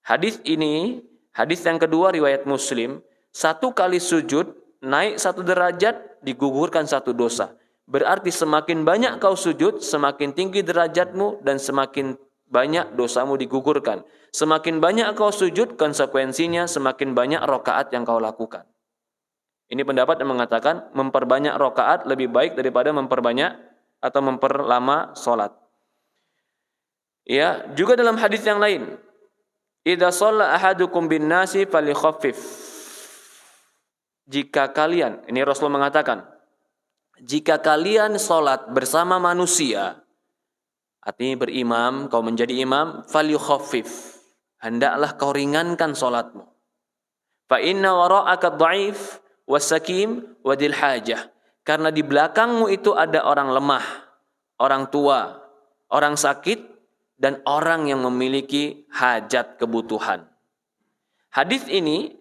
Hadis ini, hadis yang kedua riwayat Muslim, satu kali sujud naik satu derajat, digugurkan satu dosa. Berarti semakin banyak kau sujud, semakin tinggi derajatmu dan semakin banyak dosamu digugurkan. Semakin banyak kau sujud, konsekuensinya semakin banyak rokaat yang kau lakukan. Ini pendapat yang mengatakan memperbanyak rokaat lebih baik daripada memperbanyak atau memperlama sholat. Ya, juga dalam hadis yang lain, idza shalla ahadukum bin nasi falikhaffif. Jika kalian, ini Rasulullah mengatakan, jika kalian sholat bersama manusia, artinya berimam, kau menjadi imam, falikhaffif. Hendaklah kau ringankan sholatmu. Fa inna wara'aka dhaif wasakim wadil hajah. Karena di belakangmu itu ada orang lemah, orang tua, orang sakit, dan orang yang memiliki hajat kebutuhan. Hadis ini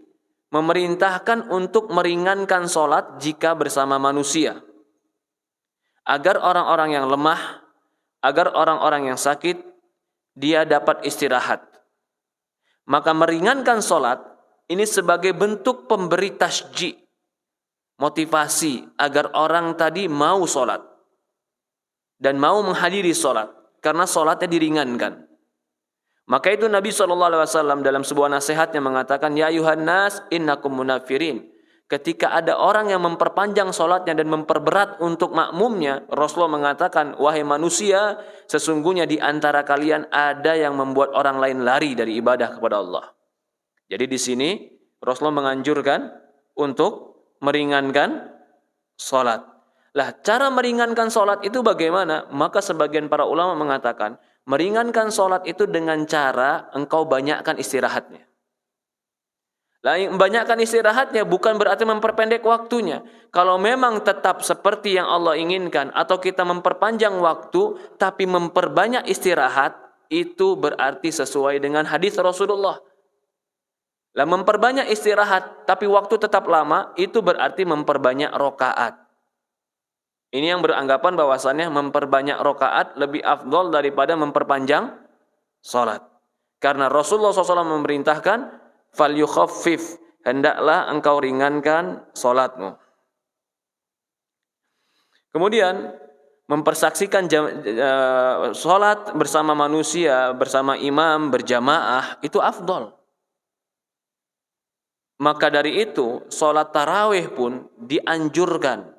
memerintahkan untuk meringankan sholat jika bersama manusia. Agar orang-orang yang lemah, agar orang-orang yang sakit, dia dapat istirahat. Maka meringankan sholat, ini sebagai bentuk pemberi tasji', motivasi agar orang tadi mau sholat dan mau menghadiri sholat karena sholatnya diringankan. Maka itu Nabi SAW dalam sebuah nasihatnya mengatakan, ya ayuhan nas innakum munafirin. Ketika ada orang yang memperpanjang sholatnya dan memperberat untuk makmumnya, Rasulullah mengatakan, wahai manusia, sesungguhnya di antara kalian ada yang membuat orang lain lari dari ibadah kepada Allah. Jadi di sini Rasulullah menganjurkan untuk meringankan sholat. Lah, cara meringankan sholat itu bagaimana? Maka sebagian para ulama mengatakan, meringankan sholat itu dengan cara engkau banyakkan istirahatnya. Banyakkan istirahatnya bukan berarti memperpendek waktunya. Kalau memang tetap seperti yang Allah inginkan atau kita memperpanjang waktu tapi memperbanyak istirahat, itu berarti sesuai dengan hadis Rasulullah. Lah, memperbanyak istirahat tapi waktu tetap lama, itu berarti memperbanyak rokaat. Ini yang beranggapan bahwasannya memperbanyak rokaat lebih afdol daripada memperpanjang sholat. Karena Rasulullah SAW memerintahkan, falyukhaffif, hendaklah engkau ringankan sholatmu. Kemudian mempersaksikan sholat bersama manusia, bersama imam, berjamaah, itu afdol. Maka dari itu, sholat tarawih pun dianjurkan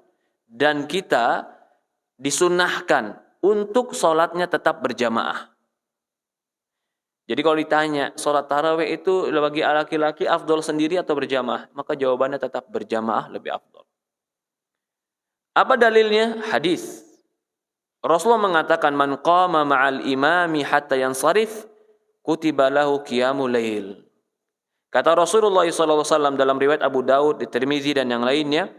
dan kita disunnahkan untuk sholatnya tetap berjamaah. Jadi kalau ditanya, sholat tarawih itu bagi laki-laki afdol sendiri atau berjamaah? Maka jawabannya tetap berjamaah lebih afdol. Apa dalilnya? Hadis. Rasulullah mengatakan, man qama ma'al imami hatta yansarif, kutiba lahu qiyamul lail. Kata Rasulullah SAW dalam riwayat Abu Daud, Tirmizi dan yang lainnya,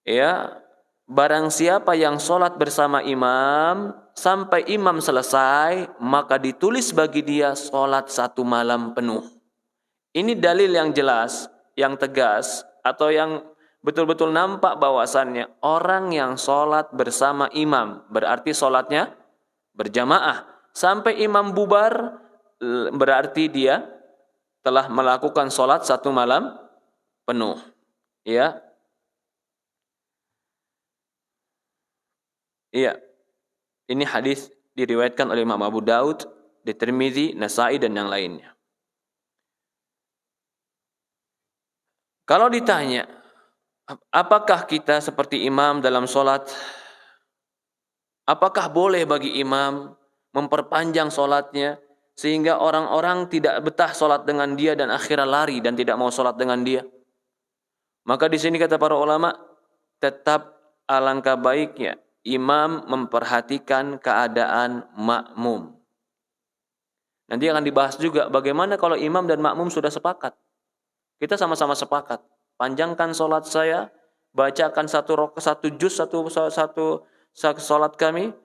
ya, barang siapa yang sholat bersama imam sampai imam selesai, maka ditulis bagi dia sholat satu malam penuh. Ini dalil yang jelas, yang tegas, atau yang betul-betul nampak bahwasannya orang yang sholat bersama imam, berarti sholatnya berjamaah. Sampai imam bubar, berarti dia telah melakukan sholat satu malam penuh. Ya. Iya. Ini hadis diriwayatkan oleh Imam Abu Daud, di Tirmizi, Nasa'i dan yang lainnya. Kalau ditanya, apakah kita seperti imam dalam sholat? Apakah boleh bagi imam memperpanjang sholatnya sehingga orang-orang tidak betah sholat dengan dia dan akhirnya lari dan tidak mau sholat dengan dia? Maka di sini kata para ulama, tetap alangkah baiknya imam memperhatikan keadaan makmum. Nanti akan dibahas juga bagaimana kalau imam dan makmum sudah sepakat. Kita sama-sama sepakat. Panjangkan sholat saya, bacakan satu juz, satu sholat kami.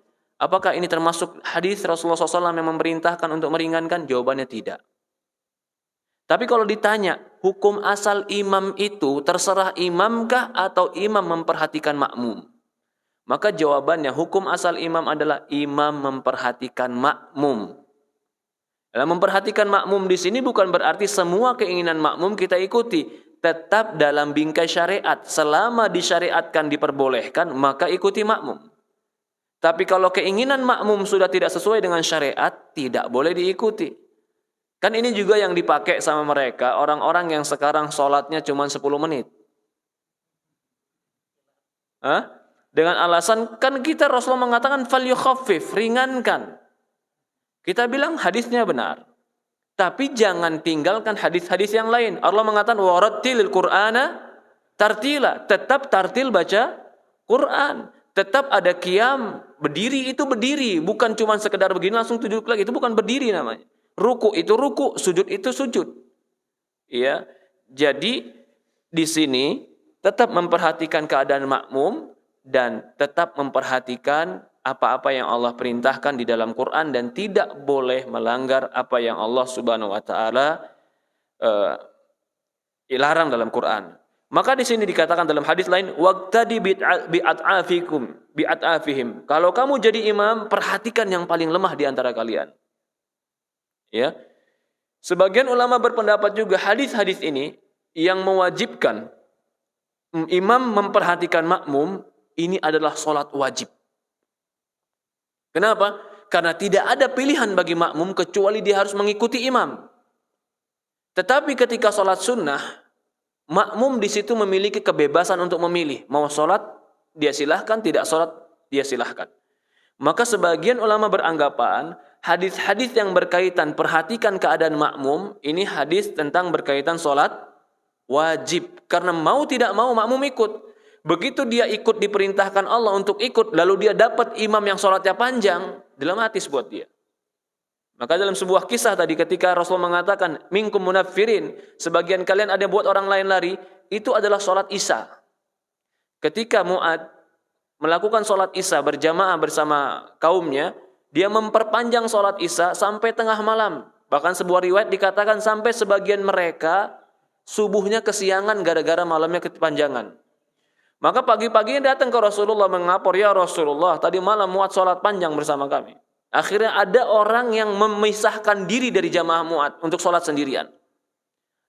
Apakah ini termasuk hadis Rasulullah SAW yang memerintahkan untuk meringankan? Jawabannya tidak. Tapi kalau ditanya, hukum asal imam itu terserah imamkah atau imam memperhatikan makmum? Maka jawabannya, hukum asal imam adalah imam memperhatikan makmum. Dalam memperhatikan makmum di sini bukan berarti semua keinginan makmum kita ikuti. Tetap dalam bingkai syariat. Selama disyariatkan diperbolehkan, maka ikuti makmum. Tapi kalau keinginan makmum sudah tidak sesuai dengan syariat, tidak boleh diikuti. Kan ini juga yang dipakai sama mereka, orang-orang yang sekarang sholatnya cuma 10 menit. Dengan alasan, kan kita Rasulullah mengatakan, falyukhaffif, ringankan. Kita bilang hadisnya benar. Tapi jangan tinggalkan hadis-hadis yang lain. Allah mengatakan warattilil Qur'ana tartila. Tetap tartil baca Quran. Tetap ada qiyam, berdiri itu berdiri, bukan cuma sekedar begini langsung duduk lagi. Itu bukan berdiri namanya. Ruku itu ruku, sujud itu sujud. Ya. Jadi di sini tetap memperhatikan keadaan makmum dan tetap memperhatikan apa-apa yang Allah perintahkan di dalam Quran dan tidak boleh melanggar apa yang Allah Subhanahu wa taala larang dalam Quran. Maka di sini dikatakan dalam hadis lain, waqtadi bi'at'afihim. Kalau kamu jadi imam, perhatikan yang paling lemah di antara kalian. Ya. Sebagian ulama berpendapat juga hadis-hadis ini yang mewajibkan imam memperhatikan makmum, ini adalah sholat wajib. Kenapa? Karena tidak ada pilihan bagi makmum kecuali dia harus mengikuti imam. Tetapi ketika sholat sunnah, makmum di situ memiliki kebebasan untuk memilih. Mau sholat, dia silahkan. Tidak sholat, dia silahkan. Maka sebagian ulama beranggapan, hadis-hadis yang berkaitan perhatikan keadaan makmum, ini hadis tentang berkaitan sholat wajib. Karena mau tidak mau makmum ikut. Begitu dia ikut diperintahkan Allah untuk ikut, lalu dia dapat imam yang sholatnya panjang, dilematis buat dia. Maka dalam sebuah kisah tadi ketika Rasul mengatakan, minkum munaffirin, sebagian kalian ada yang buat orang lain lari, itu adalah sholat isya. Ketika Mu'ad melakukan sholat isya berjamaah bersama kaumnya, dia memperpanjang sholat isya sampai tengah malam. Bahkan sebuah riwayat dikatakan sampai sebagian mereka subuhnya kesiangan gara-gara malamnya kepanjangan. Maka pagi-pagi datang ke Rasulullah mengapor, ya Rasulullah, tadi malam Mu'ad sholat panjang bersama kami. Akhirnya ada orang yang memisahkan diri dari jamaah Mu'ad untuk sholat sendirian.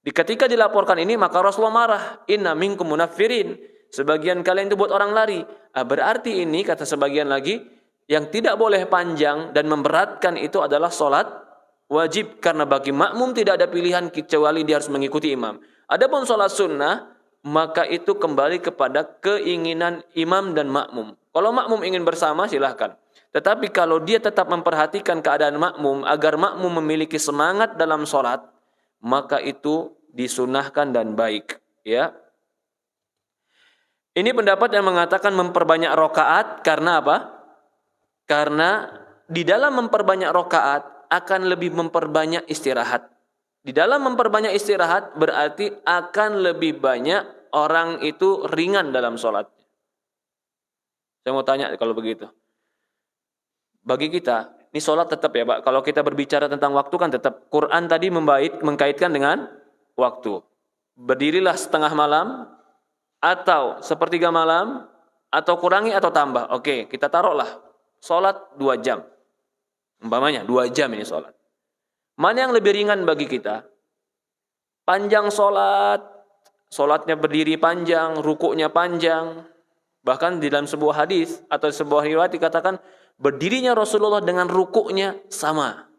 Ketika dilaporkan ini, maka Rasulullah marah. Inna minkum munaffirin. Sebagian kalian itu buat orang lari. Berarti ini, kata sebagian lagi, yang tidak boleh panjang dan memberatkan itu adalah sholat wajib. Karena bagi makmum tidak ada pilihan kecuali dia harus mengikuti imam. Adapun sholat sunnah, maka itu kembali kepada keinginan imam dan makmum. Kalau makmum ingin bersama, silahkan. Tetapi kalau dia tetap memperhatikan keadaan makmum agar makmum memiliki semangat dalam sholat, maka itu disunahkan dan baik. Ya. Ini pendapat yang mengatakan memperbanyak rokaat karena apa? Karena di dalam memperbanyak rokaat akan lebih memperbanyak istirahat. Di dalam memperbanyak istirahat berarti akan lebih banyak orang itu ringan dalam sholatnya. Saya mau tanya kalau begitu. Bagi kita, ini sholat tetap ya Pak. Kalau kita berbicara tentang waktu kan tetap. Quran tadi mengkaitkan dengan waktu. Berdirilah setengah malam, atau sepertiga malam, atau kurangi atau tambah. Oke, kita taruhlah. Sholat 2 jam. Umpamanya 2 jam ini sholat. Mana yang lebih ringan bagi kita? Panjang sholat Sholatnya berdiri panjang, rukuknya panjang. Bahkan di dalam sebuah hadis atau sebuah riwayat dikatakan berdirinya Rasulullah dengan rukuknya sama.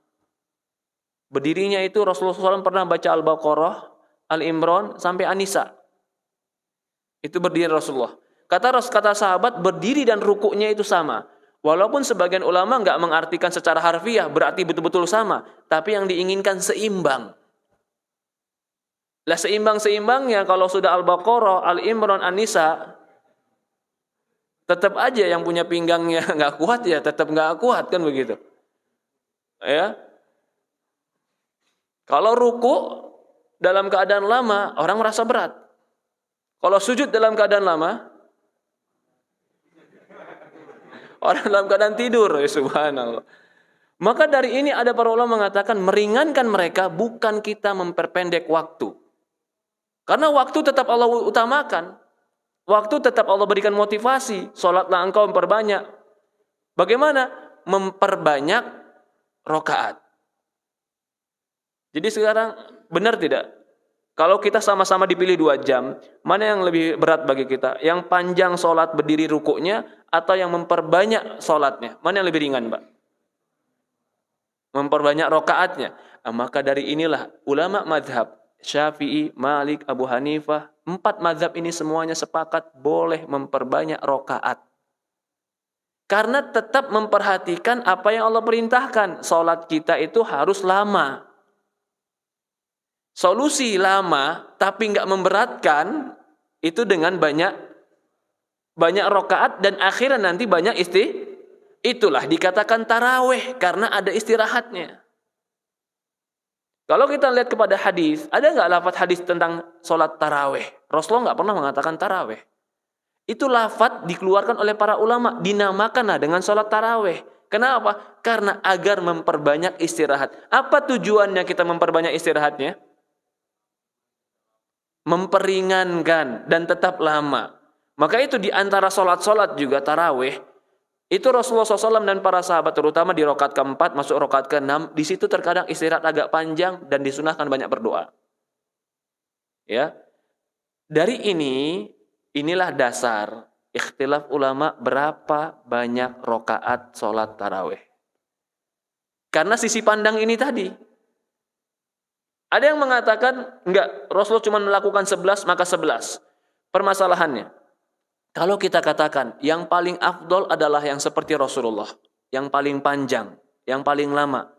Berdirinya itu Rasulullah SAW pernah baca Al-Baqarah, Al-Imran sampai An-Nisa. Itu berdiri Rasulullah. Kata sahabat berdiri dan rukuknya itu sama. Walaupun sebagian ulama nggak mengartikan secara harfiah berarti betul-betul sama, tapi yang diinginkan seimbang. Lah seimbang-seimbangnya kalau sudah Al-Baqarah, Al-Imran, An-Nisa, tetap aja yang punya pinggangnya nggak kuat ya tetap nggak kuat kan begitu. Ya. Kalau ruku dalam keadaan lama orang merasa berat. Kalau sujud dalam keadaan lama orang dalam keadaan tidur, ya subhanallah. Maka dari ini ada para ulama mengatakan meringankan mereka bukan kita memperpendek waktu. Karena waktu tetap Allah utamakan. Waktu tetap Allah berikan motivasi. Salatlah engkau memperbanyak. Bagaimana? Memperbanyak rakaat. Jadi sekarang benar tidak? Kalau kita sama-sama dipilih 2 jam, mana yang lebih berat bagi kita? Yang panjang salat berdiri rukuknya atau yang memperbanyak salatnya? Mana yang lebih ringan, Pak? Memperbanyak rakaatnya. Nah, maka dari inilah ulama mazhab Syafi'i, Malik, Abu Hanifah, 4 mazhab ini semuanya sepakat boleh memperbanyak rakaat. Karena tetap memperhatikan apa yang Allah perintahkan. Salat kita itu harus lama. Solusi lama tapi nggak memberatkan itu dengan banyak rakaat dan akhirnya nanti banyak itulah dikatakan taraweh karena ada istirahatnya. Kalau kita lihat kepada hadis, ada nggak lafaz hadis tentang sholat taraweh? Rasulullah nggak pernah mengatakan taraweh. Itu lafaz dikeluarkan oleh para ulama, dinamakanlah dengan sholat taraweh. Kenapa? Karena agar memperbanyak istirahat. Apa tujuannya kita memperbanyak istirahatnya? Memperingankan dan tetap lama. Maka itu di antara sholat-sholat juga taraweh. Itu Rasulullah SAW dan para sahabat terutama di rakaat keempat masuk rakaat ke-6 di situ terkadang istirahat agak panjang dan disunahkan banyak berdoa. Ya. Dari inilah dasar ikhtilaf ulama berapa banyak rakaat salat tarawih. Karena sisi pandang ini tadi. Ada yang mengatakan enggak, Rasulullah cuma melakukan 11 maka 11. Permasalahannya kalau kita katakan yang paling afdol adalah yang seperti Rasulullah, yang paling panjang, yang paling lama,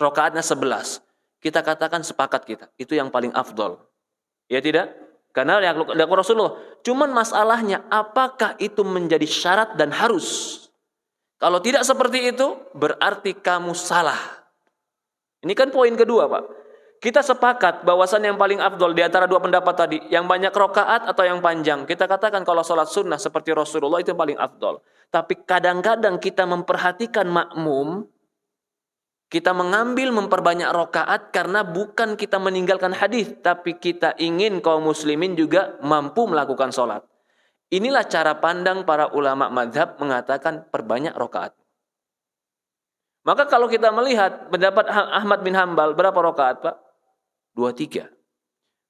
rakaatnya 11. Kita katakan sepakat kita, itu yang paling afdol. Ya tidak? Karena yang Rasulullah. Cuman masalahnya apakah itu menjadi syarat dan harus? Kalau tidak seperti itu, berarti kamu salah. Ini kan poin kedua, Pak. Kita sepakat bahwasan yang paling afdol di antara 2 pendapat tadi, yang banyak rakaat atau yang panjang. Kita katakan kalau sholat sunnah seperti Rasulullah itu yang paling afdol. Tapi kadang-kadang kita memperhatikan makmum, kita mengambil memperbanyak rakaat karena bukan kita meninggalkan hadis, tapi kita ingin kaum muslimin juga mampu melakukan sholat. Inilah cara pandang para ulama mazhab mengatakan perbanyak rakaat. Maka kalau kita melihat pendapat Ahmad bin Hambal berapa rakaat, Pak? 23.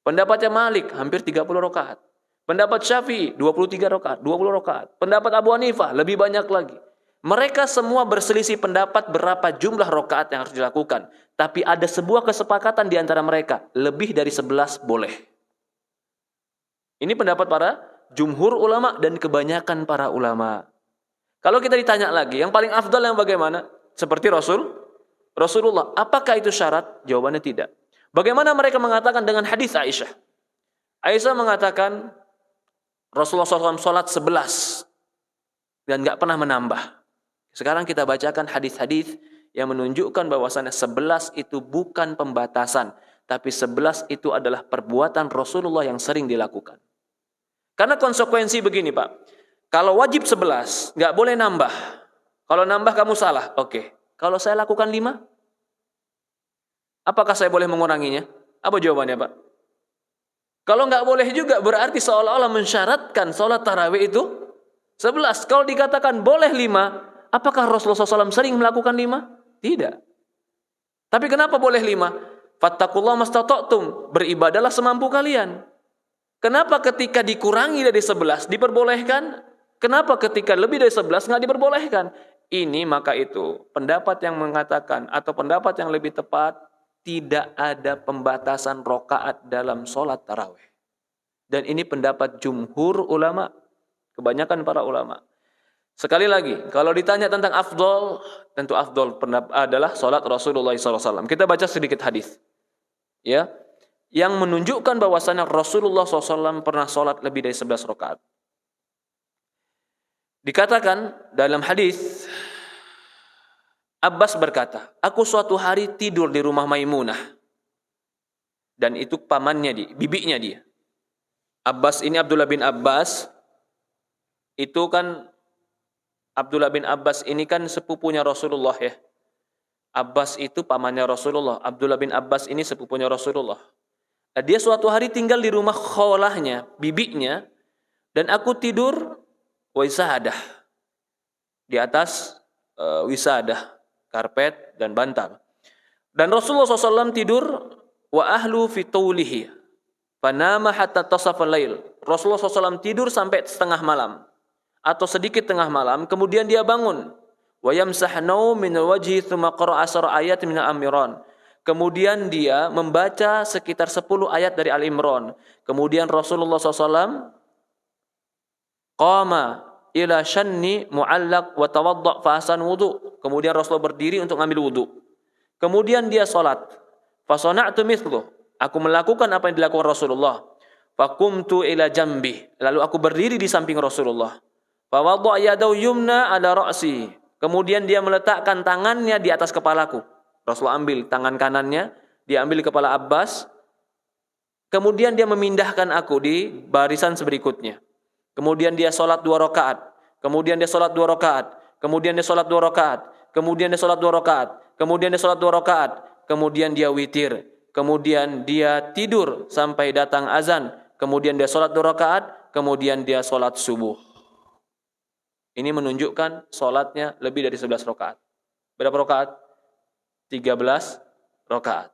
Pendapatnya Malik hampir 30 rakaat. Pendapat Syafi'i 23 rakaat, 20 rakaat. Pendapat Abu Hanifah lebih banyak lagi. Mereka semua berselisih pendapat berapa jumlah rakaat yang harus dilakukan. Tapi ada sebuah kesepakatan di antara mereka, lebih dari 11 boleh. Ini pendapat para jumhur ulama dan kebanyakan para ulama. Kalau kita ditanya lagi, yang paling afdal yang bagaimana? Seperti Rasulullah. Apakah itu syarat? Jawabannya tidak. Bagaimana mereka mengatakan dengan hadis Aisyah? Aisyah mengatakan Rasulullah SAW sholat 11 dan gak pernah menambah. Sekarang kita bacakan hadis-hadis yang menunjukkan bahwasannya 11 itu bukan pembatasan, tapi 11 itu adalah perbuatan Rasulullah yang sering dilakukan. Karena konsekuensi begini, Pak. Kalau wajib 11, gak boleh nambah. Kalau nambah kamu salah. Oke. Kalau saya lakukan 5, apakah saya boleh menguranginya? Apa jawabannya, Pak? Kalau nggak boleh juga berarti seolah-olah mensyaratkan sholat tarawih itu 11. Kalau dikatakan boleh 5, apakah Rasulullah SAW sering melakukan 5? Tidak. Tapi kenapa boleh 5? Fattaqullaha mastata'tum. Beribadalah semampu kalian. Kenapa ketika dikurangi dari 11 diperbolehkan? Kenapa ketika lebih dari 11 nggak diperbolehkan? Ini maka itu pendapat yang mengatakan atau pendapat yang lebih tepat, tidak ada pembatasan rokaat dalam sholat tarawih. Dan ini pendapat jumhur ulama, kebanyakan para ulama. Sekali lagi, kalau ditanya tentang afdol, tentu afdol adalah sholat Rasulullah SAW. Kita baca sedikit hadis, ya, yang menunjukkan bahwasannya Rasulullah SAW pernah sholat lebih dari 11 rakaat. Dikatakan dalam hadis, Abbas berkata, aku suatu hari tidur di rumah Maimunah, dan itu pamannya dia, bibinya dia. Abbas ini Abdullah bin Abbas, itu kan Abdullah bin Abbas ini kan sepupunya Rasulullah ya. Abbas itu pamannya Rasulullah, Abdullah bin Abbas ini sepupunya Rasulullah. Dia suatu hari tinggal di rumah kholahnya, bibinya, dan aku tidur wisadah, di atas wisadah, karpet dan bantal. Dan Rasulullah SAW tidur wa ahlu fi taulihi, fanama hatta tasafal lail. Rasulullah SAW tidur sampai setengah malam atau sedikit tengah malam, kemudian dia bangun. Wa yamsah naum min wajhi tsumma qara'a 10 ayat min al-Imran. Kemudian dia membaca sekitar 10 ayat dari Al-Imran. Kemudian Rasulullah SAW qama ila shanni mu'allaq wa tawadda fa hasan wudu. Kemudian Rasulullah berdiri untuk mengambil wudu. Kemudian dia salat. Fa sana'tu mithlu. Aku melakukan apa yang dilakukan Rasulullah. Fa qumtu ila jambi. Lalu aku berdiri di samping Rasulullah. Fa wadda yadahu yumna ala ra'si. Kemudian dia meletakkan tangannya di atas kepalaku. Rasulullah ambil tangan kanannya, dia ambil kepala Abbas, kemudian dia memindahkan aku di barisan berikutnya. Kemudian dia sholat 2 rakaat, kemudian dia sholat 2 rakaat, kemudian dia sholat 2 rakaat, kemudian dia sholat 2 rakaat, kemudian dia sholat 2 rakaat, kemudian dia witir, kemudian dia tidur sampai datang azan, kemudian dia sholat 2 rakaat, kemudian dia sholat subuh. Ini menunjukkan sholatnya lebih dari 11 rakaat. Berapa rakaat? 13 rakaat.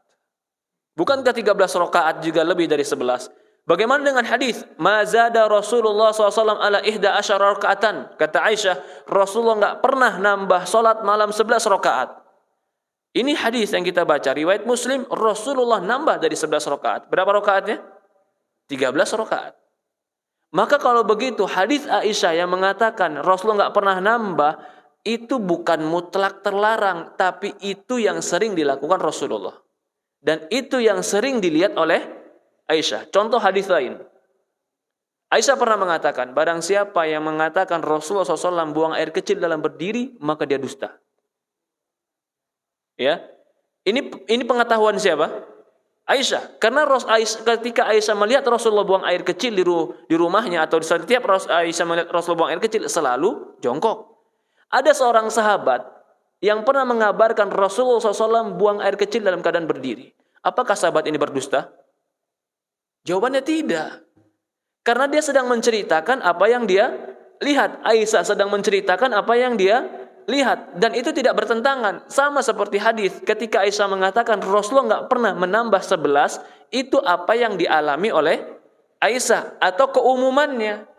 Bukankah 13 rakaat juga lebih dari 11? Bagaimana dengan hadis? Mazada Rasulullah SAW ala 11 rakaatan. Kata Aisyah, Rasulullah enggak pernah nambah salat malam 11 rakaat. Ini hadis yang kita baca riwayat Muslim, Rasulullah nambah dari 11 rakaat. Berapa rakaatnya? 13 rakaat. Maka kalau begitu hadis Aisyah yang mengatakan Rasulullah enggak pernah nambah, itu bukan mutlak terlarang, tapi itu yang sering dilakukan Rasulullah. Dan itu yang sering dilihat oleh Aisyah. Contoh hadis lain. Aisyah pernah mengatakan, barang siapa yang mengatakan Rasulullah SAW buang air kecil dalam berdiri, maka dia dusta. Ya, ini pengetahuan siapa? Aisyah. Karena ketika Aisyah melihat Rasulullah buang air kecil di rumahnya, atau setiap Aisyah melihat Rasulullah buang air kecil, selalu jongkok. Ada seorang sahabat yang pernah mengabarkan Rasulullah SAW buang air kecil dalam keadaan berdiri. Apakah sahabat ini berdusta? Jawabannya tidak. Karena dia sedang menceritakan apa yang dia lihat. Aisyah sedang menceritakan apa yang dia lihat. Dan itu tidak bertentangan. Sama seperti hadis ketika Aisyah mengatakan Rasulullah nggak pernah menambah 11. Itu apa yang dialami oleh Aisyah atau keumumannya.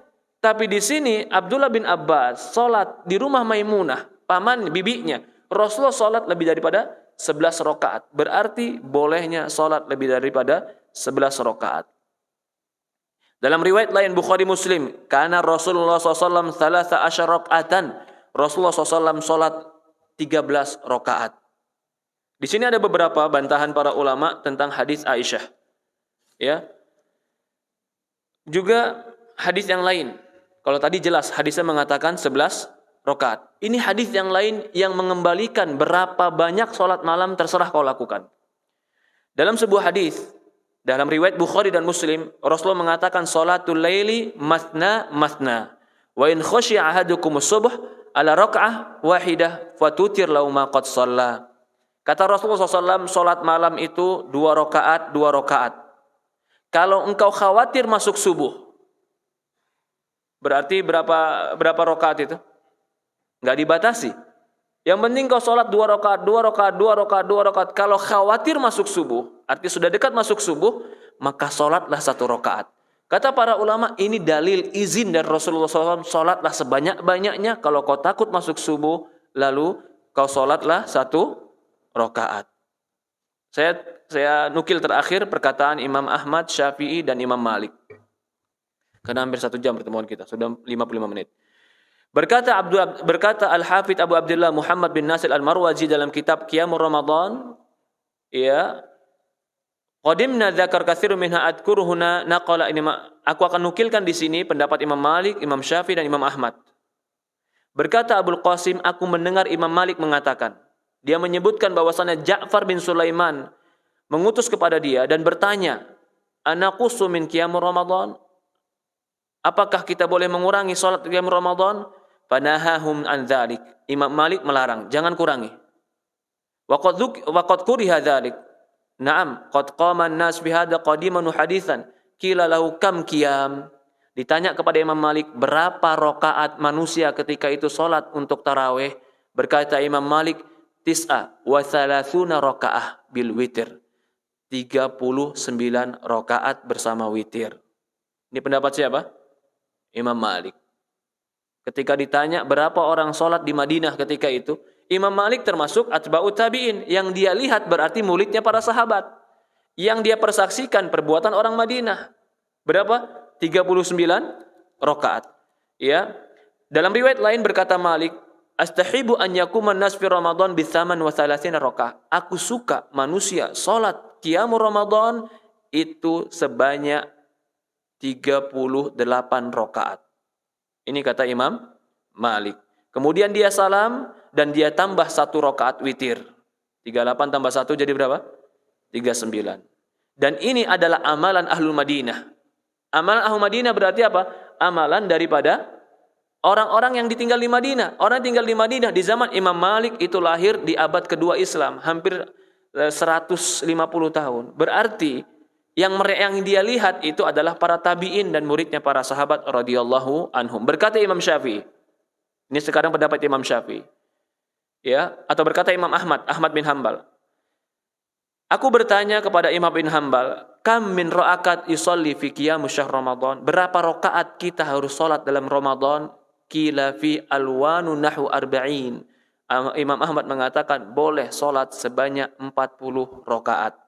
Tapi di sini Abdullah bin Abbas sholat di rumah Maimunah, paman bibinya. Rasulullah sholat lebih daripada 11 rakaat. Berarti bolehnya sholat lebih daripada 11 rakaat. Dalam riwayat lain Bukhari Muslim, karena Rasulullah SAW 13 rakaatan. Rasulullah SAW sholat 13 rakaat. Di sini ada beberapa bantahan para ulama tentang hadis Aisyah. Ya. Juga hadis yang lain. Kalau tadi jelas hadisnya mengatakan 11 rakaat. Ini hadis yang lain yang mengembalikan berapa banyak sholat malam terserah kau lakukan. Dalam sebuah hadis, dalam riwayat Bukhari dan Muslim, Rasulullah mengatakan sholatul laili mathna mathna. Wa in khashiya ahadukum as-subh ala raka'ah wahidah fatutir lau ma qad shalla. Kata Rasulullah SAW, sholat malam itu 2 rakaat, 2 rakaat. Kalau engkau khawatir masuk subuh, berarti berapa rakaat itu? Enggak dibatasi. Yang penting kau sholat 2 rakaat, 2 rakaat, 2 rakaat, 2 rakaat. Kalau khawatir masuk subuh, arti sudah dekat masuk subuh, maka sholatlah 1 rakaat. Kata para ulama, ini dalil izin dari Rasulullah SAW, sholatlah sebanyak-banyaknya. Kalau kau takut masuk subuh, lalu kau sholatlah 1 rakaat. Saya nukil terakhir perkataan Imam Ahmad, Syafi'i, dan Imam Malik. Karena hampir 1 jam pertemuan kita, sudah 55 menit. Berkata Al-Hafidh Abu Abdullah Muhammad bin Nasir Al-Marwazi dalam kitab Qiyamul Ramadan, ya, qadimna dzakar katsirun minha adkuruhuna naqala ini, aku akan nukilkan di sini pendapat Imam Malik, Imam Syafi'i, dan Imam Ahmad. Berkata Abul Qasim, aku mendengar Imam Malik mengatakan, dia menyebutkan bahwasannya Ja'far bin Sulaiman mengutus kepada dia dan bertanya, anaqussu min qiyamul Ramadan? Apakah kita boleh mengurangi salat qiyamul Ramadan? Fanahahum an dzalik. Imam Malik melarang, jangan kurangi. Wa qad kuriha dzalik. Naam, qad qama an-nas bi hadza qadiman haditsan. Qila lahu kam qiyam? Ditanya kepada Imam Malik, berapa rakaat manusia ketika itu salat untuk tarawih? Berkata Imam Malik, 39 rakaah bil witir. 39 rakaat bersama witir. Ini pendapat siapa? Imam Malik. Ketika ditanya berapa orang sholat di Madinah ketika itu, Imam Malik termasuk atba'ut tabi'in. Yang dia lihat berarti muridnya para sahabat. Yang dia persaksikan perbuatan orang Madinah. Berapa? 39 rakaat. Ya. Dalam riwayat lain berkata Malik, astahibu an yakuman nas fi Ramadan bi 38 rakaat. Aku suka manusia sholat qiyamul Ramadan itu sebanyak 38 rakaat. Ini kata Imam Malik. Kemudian dia salam dan dia tambah 1 rakaat witir. 38 tambah 1 jadi berapa? 39. Dan ini adalah amalan Ahlul Madinah. Amalan Ahlul Madinah berarti apa? Amalan daripada orang-orang yang ditinggal di Madinah. Orang yang tinggal di Madinah di zaman Imam Malik itu lahir di abad kedua Islam. Hampir 150 tahun. Berarti yang dia lihat itu adalah para tabi'in dan muridnya para sahabat radhiyallahu anhum. Berkata Imam Syafi'i. Ini sekarang pendapat Imam Syafi'i. Ya, atau berkata Imam Ahmad bin Hanbal. Aku bertanya kepada Imam bin Hanbal, kam min ra'akat yusalli fi qiyam syahr Ramadan? Berapa rakaat kita harus salat dalam Ramadan? Qila fi alwanu nahwu 40. Imam Ahmad mengatakan boleh salat sebanyak 40 rakaat.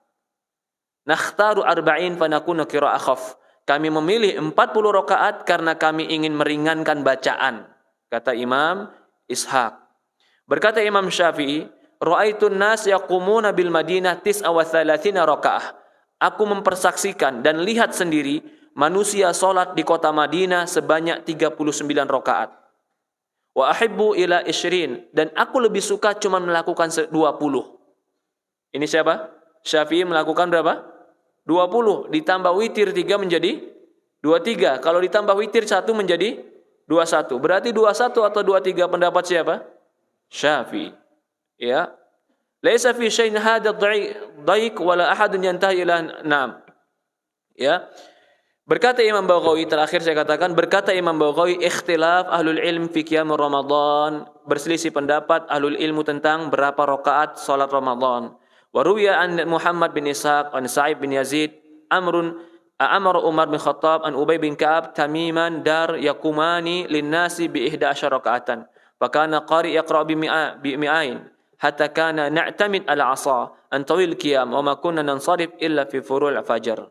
Nakhtaru 40 fanakuna qira'ah khaf. Kami memilih 40 rakaat karena kami ingin meringankan bacaan, kata Imam Ishaq. Berkata Imam Syafi'i, ra'aitun nas yaqumuna bil Madinah 39 rakaah. Aku mempersaksikan dan lihat sendiri manusia salat di kota Madinah sebanyak 39 rakaat. Wa ahibbu ila 20, dan aku lebih suka cuma melakukan 20. Ini siapa? Syafi'i melakukan berapa? 20 ditambah witir 3 menjadi 23. Kalau ditambah witir 1 menjadi 21. Berarti 21 atau 23 pendapat siapa? Syafi'i. Ya. Laisa fi syai'in hadha dhaik wala ahadun yantahi ila na'am. Ya. Berkata Imam Baghawi, terakhir saya katakan, berkata Imam Baghawi, ikhtilaf ahlul ilm fi qiyam Ramadan, berselisih pendapat ahlul ilmu tentang berapa rakaat salat Ramadan. Wa ruwiya an Muhammad bin Ishaq an Sa'id bin Yazid amara Umar bin Khattab an Ubay bin Ka'ab tamiman dar yakumani linnasi bi 11 rakaatan. Fa kana qari yaqra bi mi'ain hatta kana na'tamid ala 'asa an tawil qiyam wa ma kunna nansarif illa fi furu' al-fajr.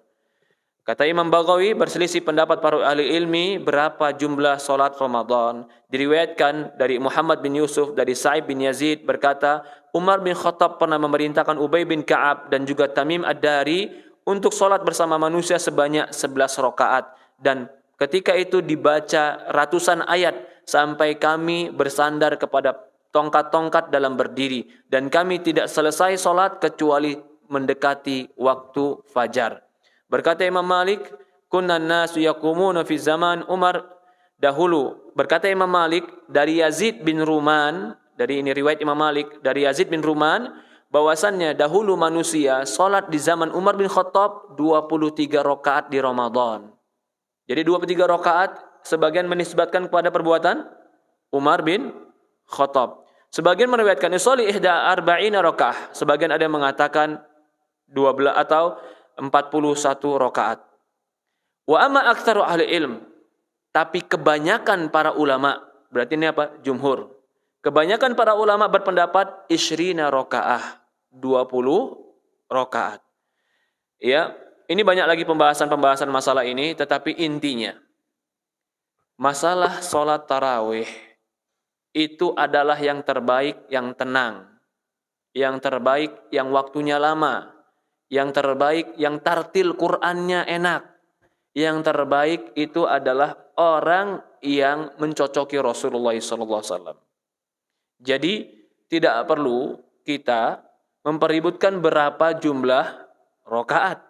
Kata Imam Baghawi, berselisih pendapat para ahli ilmi berapa jumlah salat Ramadan. Diriwayatkan dari Muhammad bin Yusuf dari Sa'id bin Yazid berkata, Umar bin Khattab pernah memerintahkan Ubay bin Ka'ab dan juga Tamim ad-Dari untuk salat bersama manusia sebanyak 11 rakaat, dan ketika itu dibaca ratusan ayat sampai kami bersandar kepada tongkat-tongkat dalam berdiri, dan kami tidak selesai salat kecuali mendekati waktu fajar. Berkata Imam Malik, kunna nasu yaqumuna fi zaman Umar dahulu. Berkata Imam Malik dari Yazid bin Ruman, dari ini riwayat Imam Malik dari Yazid bin Ruman, bahwasannya dahulu manusia salat di zaman Umar bin Khattab 23 rakaat di Ramadan. Jadi 23 rakaat sebagian menisbatkan kepada perbuatan Umar bin Khattab. Sebagian meriwayatkan yusolli 41 rakaat, sebagian ada yang mengatakan 12 atau 41 rakaat. Wa amma aktsaru ahli ilm, tapi kebanyakan para ulama, berarti ini apa? Jumhur. Kebanyakan para ulama berpendapat isyrina rakaah, 20 rakaat. Ya, ini banyak lagi pembahasan masalah ini, tetapi intinya masalah sholat tarawih itu adalah yang terbaik, yang tenang, yang terbaik, yang waktunya lama, yang terbaik, yang tartil Qur'annya enak, yang terbaik itu adalah orang yang mencocoki Rasulullah SAW. Jadi tidak perlu kita mempeributkan berapa jumlah rakaat,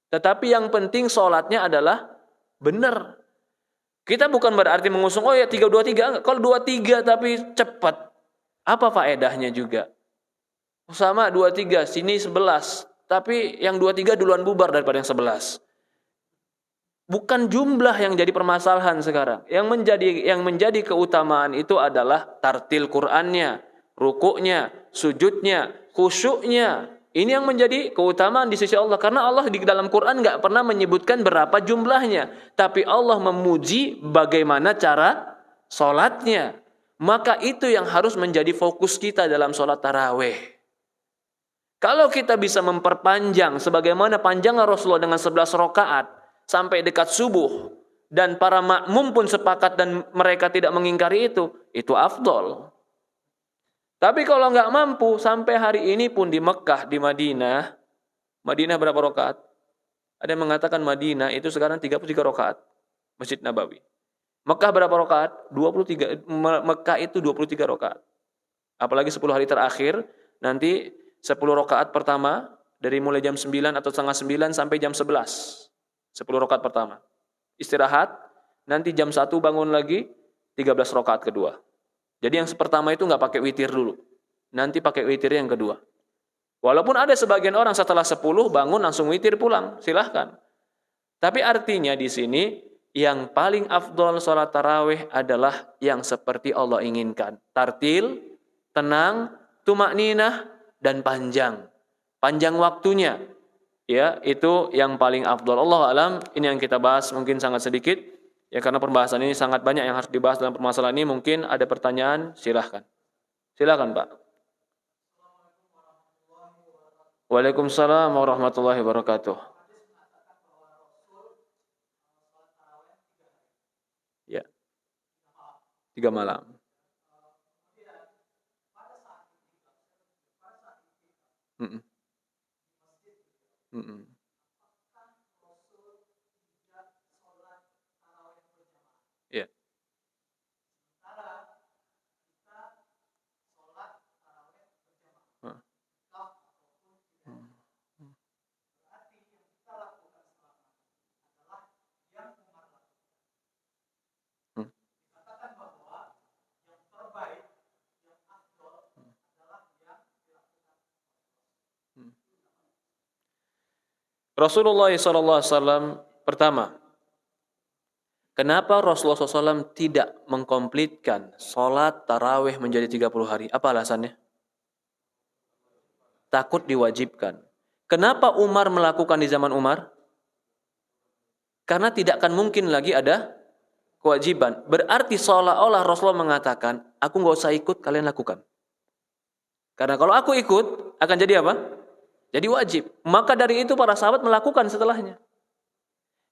tetapi yang penting sholatnya adalah benar. Kita bukan berarti mengusung, oh ya 3-2-3. Kalau 2-3 tapi cepat, apa faedahnya juga? Sama 2-3, sini 11. Tapi yang 2-3 duluan bubar daripada yang 11. Bukan jumlah yang jadi permasalahan sekarang. Yang menjadi keutamaan itu adalah tartil Qur'annya, rukuknya, sujudnya, khusyuknya. Ini yang menjadi keutamaan di sisi Allah. Karena Allah di dalam Quran nggak pernah menyebutkan berapa jumlahnya. Tapi Allah memuji bagaimana cara sholatnya. Maka itu yang harus menjadi fokus kita dalam sholat tarawih. Kalau kita bisa memperpanjang sebagaimana panjangnya Rasulullah dengan 11 rakaat sampai dekat subuh. Dan para makmum pun sepakat dan mereka tidak mengingkari itu afdol. Tapi kalau nggak mampu, sampai hari ini pun di Mekah, di Madinah berapa rakaat? Ada yang mengatakan Madinah itu sekarang 33 rakaat, Masjid Nabawi. Mekah berapa rakaat? 23. Mekah itu 23 rakaat. Apalagi 10 hari terakhir, nanti 10 rakaat pertama, dari mulai jam 9 atau setengah 9 sampai jam 11. 10 rakaat pertama. Istirahat, nanti jam 1 bangun lagi, 13 rakaat kedua. Jadi yang pertama itu nggak pakai witir dulu. Nanti pakai witir yang kedua. Walaupun ada sebagian orang setelah 10 bangun langsung witir pulang. Silahkan. Tapi artinya di sini yang paling afdol sholat tarawih adalah yang seperti Allah inginkan. Tartil, tenang, tumakninah, dan panjang. Panjang waktunya. Ya, itu yang paling afdol. Allahu a'lam, ini yang kita bahas mungkin sangat sedikit. Ya karena pembahasan ini sangat banyak yang harus dibahas dalam permasalahan ini. Mungkin ada pertanyaan, silahkan. Silahkan Pak. Waalaikumsalam warahmatullahi wabarakatuh. Ya, 3 malam. Mm-mm. Mm-mm. Ya. Hah. Hmm. Hmm. Rasulullah SAW pertama, kenapa Rasulullah SAW tidak mengkomplitkan sholat tarawih menjadi 30 hari? Apa alasannya? Takut diwajibkan. Kenapa Umar melakukan di zaman Umar? Karena tidak akan mungkin lagi ada kewajiban. Berarti seolah-olah Rasulullah mengatakan, aku nggak usah ikut, kalian lakukan. Karena kalau aku ikut, akan jadi apa? Jadi wajib. Maka dari itu para sahabat melakukan setelahnya.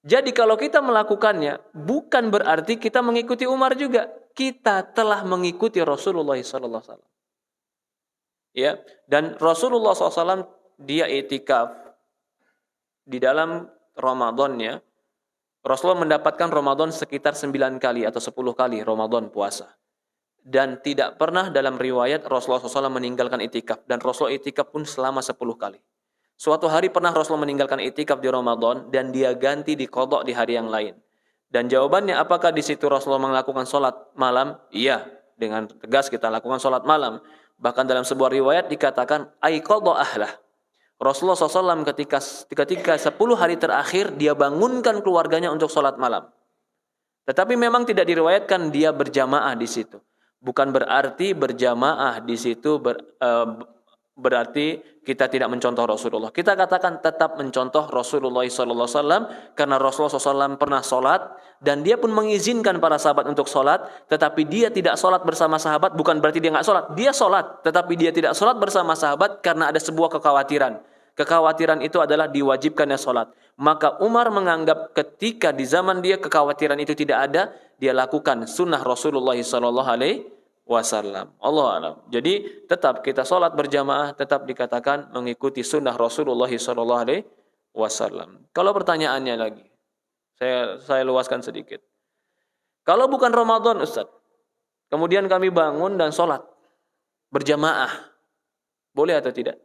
Jadi kalau kita melakukannya, bukan berarti kita mengikuti Umar juga. Kita telah mengikuti Rasulullah SAW. Ya, dan Rasulullah SAW dia itikaf di dalam Ramadannya. Rasulullah mendapatkan Ramadan sekitar 9 kali atau 10 kali Ramadan puasa. Dan tidak pernah dalam riwayat Rasulullah SAW meninggalkan itikaf. Dan Rasulullah itikaf pun selama 10 kali. Suatu hari pernah Rasulullah meninggalkan itikaf di Ramadan dan dia ganti di qadha di hari yang lain. Dan jawabannya apakah di situ Rasulullah melakukan sholat malam? Iya, dengan tegas kita lakukan sholat malam. Bahkan dalam sebuah riwayat dikatakan ay qadha ahlah. Rasulullah SAW ketika 10 hari terakhir dia bangunkan keluarganya untuk sholat malam. Tetapi memang tidak diriwayatkan dia berjamaah di situ. Bukan berarti berjamaah di situ berarti kita tidak mencontoh Rasulullah. Kita katakan tetap mencontoh Rasulullah SAW karena Rasulullah SAW pernah sholat dan dia pun mengizinkan para sahabat untuk sholat, tetapi dia tidak sholat bersama sahabat bukan berarti dia nggak sholat. Dia sholat, tetapi dia tidak sholat bersama sahabat karena ada sebuah kekhawatiran. Kekhawatiran itu adalah diwajibkannya sholat. Maka Umar menganggap ketika di zaman dia kekhawatiran itu tidak ada, dia lakukan sunnah Rasulullah SAW. Allah alam. Jadi tetap kita sholat berjamaah tetap dikatakan mengikuti sunnah Rasulullah SAW. Kalau pertanyaannya lagi, saya luaskan sedikit. Kalau bukan Ramadan, Ustaz, kemudian kami bangun dan sholat berjamaah, boleh atau tidak?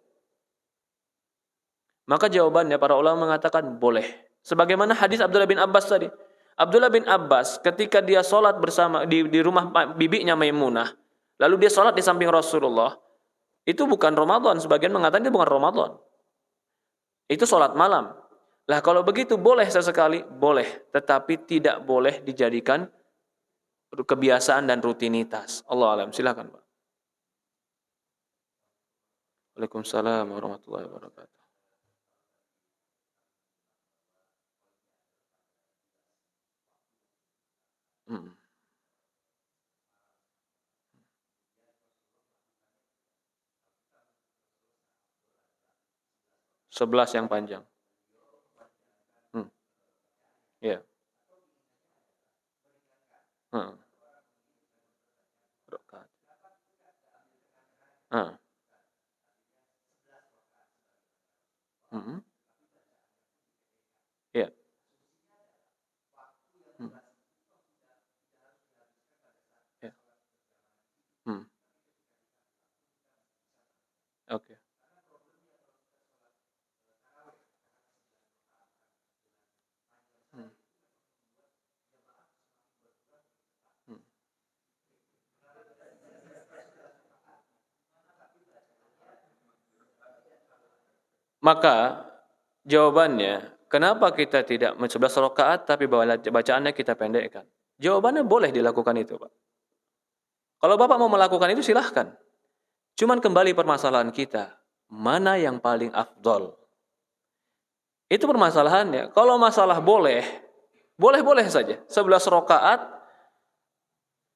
Maka jawabannya para ulama mengatakan boleh. Sebagaimana hadis Abdullah bin Abbas tadi. Abdullah bin Abbas ketika dia sholat bersama di rumah bibinya Maimunah, lalu dia sholat di samping Rasulullah, itu bukan Ramadan. Sebagian mengatakan itu bukan Ramadan. Itu sholat malam. Lah kalau begitu boleh sesekali, boleh. Tetapi tidak boleh dijadikan kebiasaan dan rutinitas. Allah alam. Silakan Pak. Waalaikumsalam warahmatullahi wabarakatuh. Hmm. 11 yang panjang. Ya. Hmm. Rakaat. Ah. Hmm. Ya. Hmm. Ya. Hmm. Oke. Hmm. Hmm. Maka jawabannya, kenapa kita tidak 11 rakaat tapi bacaannya kita pendekkan? Jawabannya boleh dilakukan itu, Pak. Kalau Bapak mau melakukan itu silahkan. Cuman kembali permasalahan kita, mana yang paling afdol? Itu permasalahannya. Kalau masalah boleh, boleh-boleh saja. 11 rakaat,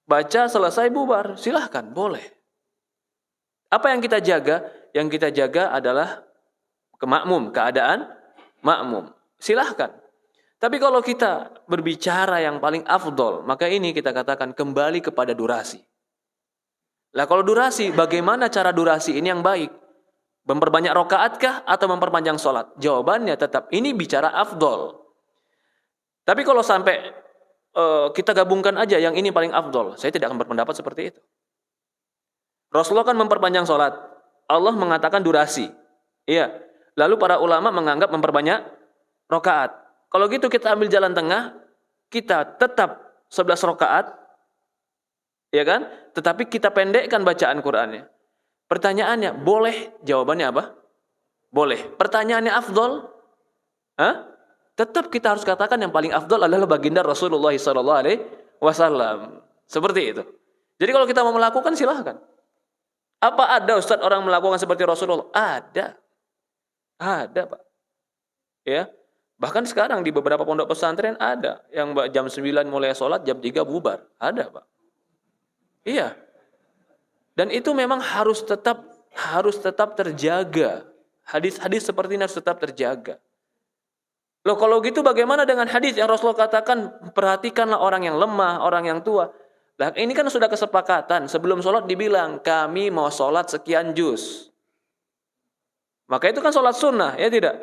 baca selesai bubar, silahkan, boleh. Apa yang kita jaga? Yang kita jaga adalah kemakmum, keadaan makmum. Silahkan. Tapi kalau kita berbicara yang paling afdol, maka ini kita katakan kembali kepada durasi. Lah kalau durasi, bagaimana cara durasi ini yang baik? Memperbanyak rokaatkah atau memperpanjang sholat? Jawabannya tetap ini bicara afdol. Tapi kalau sampai kita gabungkan aja yang ini paling afdol, saya tidak akan berpendapat seperti itu. Rasulullah kan memperpanjang sholat. Allah mengatakan durasi. Iya. Lalu para ulama menganggap memperbanyak rokaat. Kalau gitu kita ambil jalan tengah, kita tetap 11 rokaat, ya kan? Tetapi kita pendekkan bacaan Qur'annya. Pertanyaannya, boleh? Jawabannya apa? Boleh. Pertanyaannya afdol? Hah? Tetap kita harus katakan yang paling afdol adalah baginda Rasulullah SAW. Seperti itu. Jadi kalau kita mau melakukan silahkan. Apa ada Ustaz orang melakukan seperti Rasulullah? Ada. Ada, Pak. Ya. Bahkan sekarang di beberapa pondok pesantren ada yang jam 9 mulai sholat, jam 3 bubar. Ada, Pak. Iya. Dan itu memang harus tetap terjaga. Hadis-hadis seperti ini harus tetap terjaga. Loh kalau gitu bagaimana dengan hadis yang Rasulullah katakan perhatikanlah orang yang lemah, orang yang tua. Lah ini kan sudah kesepakatan. Sebelum sholat dibilang kami mau sholat sekian juz. Maka itu kan sholat sunnah, ya tidak?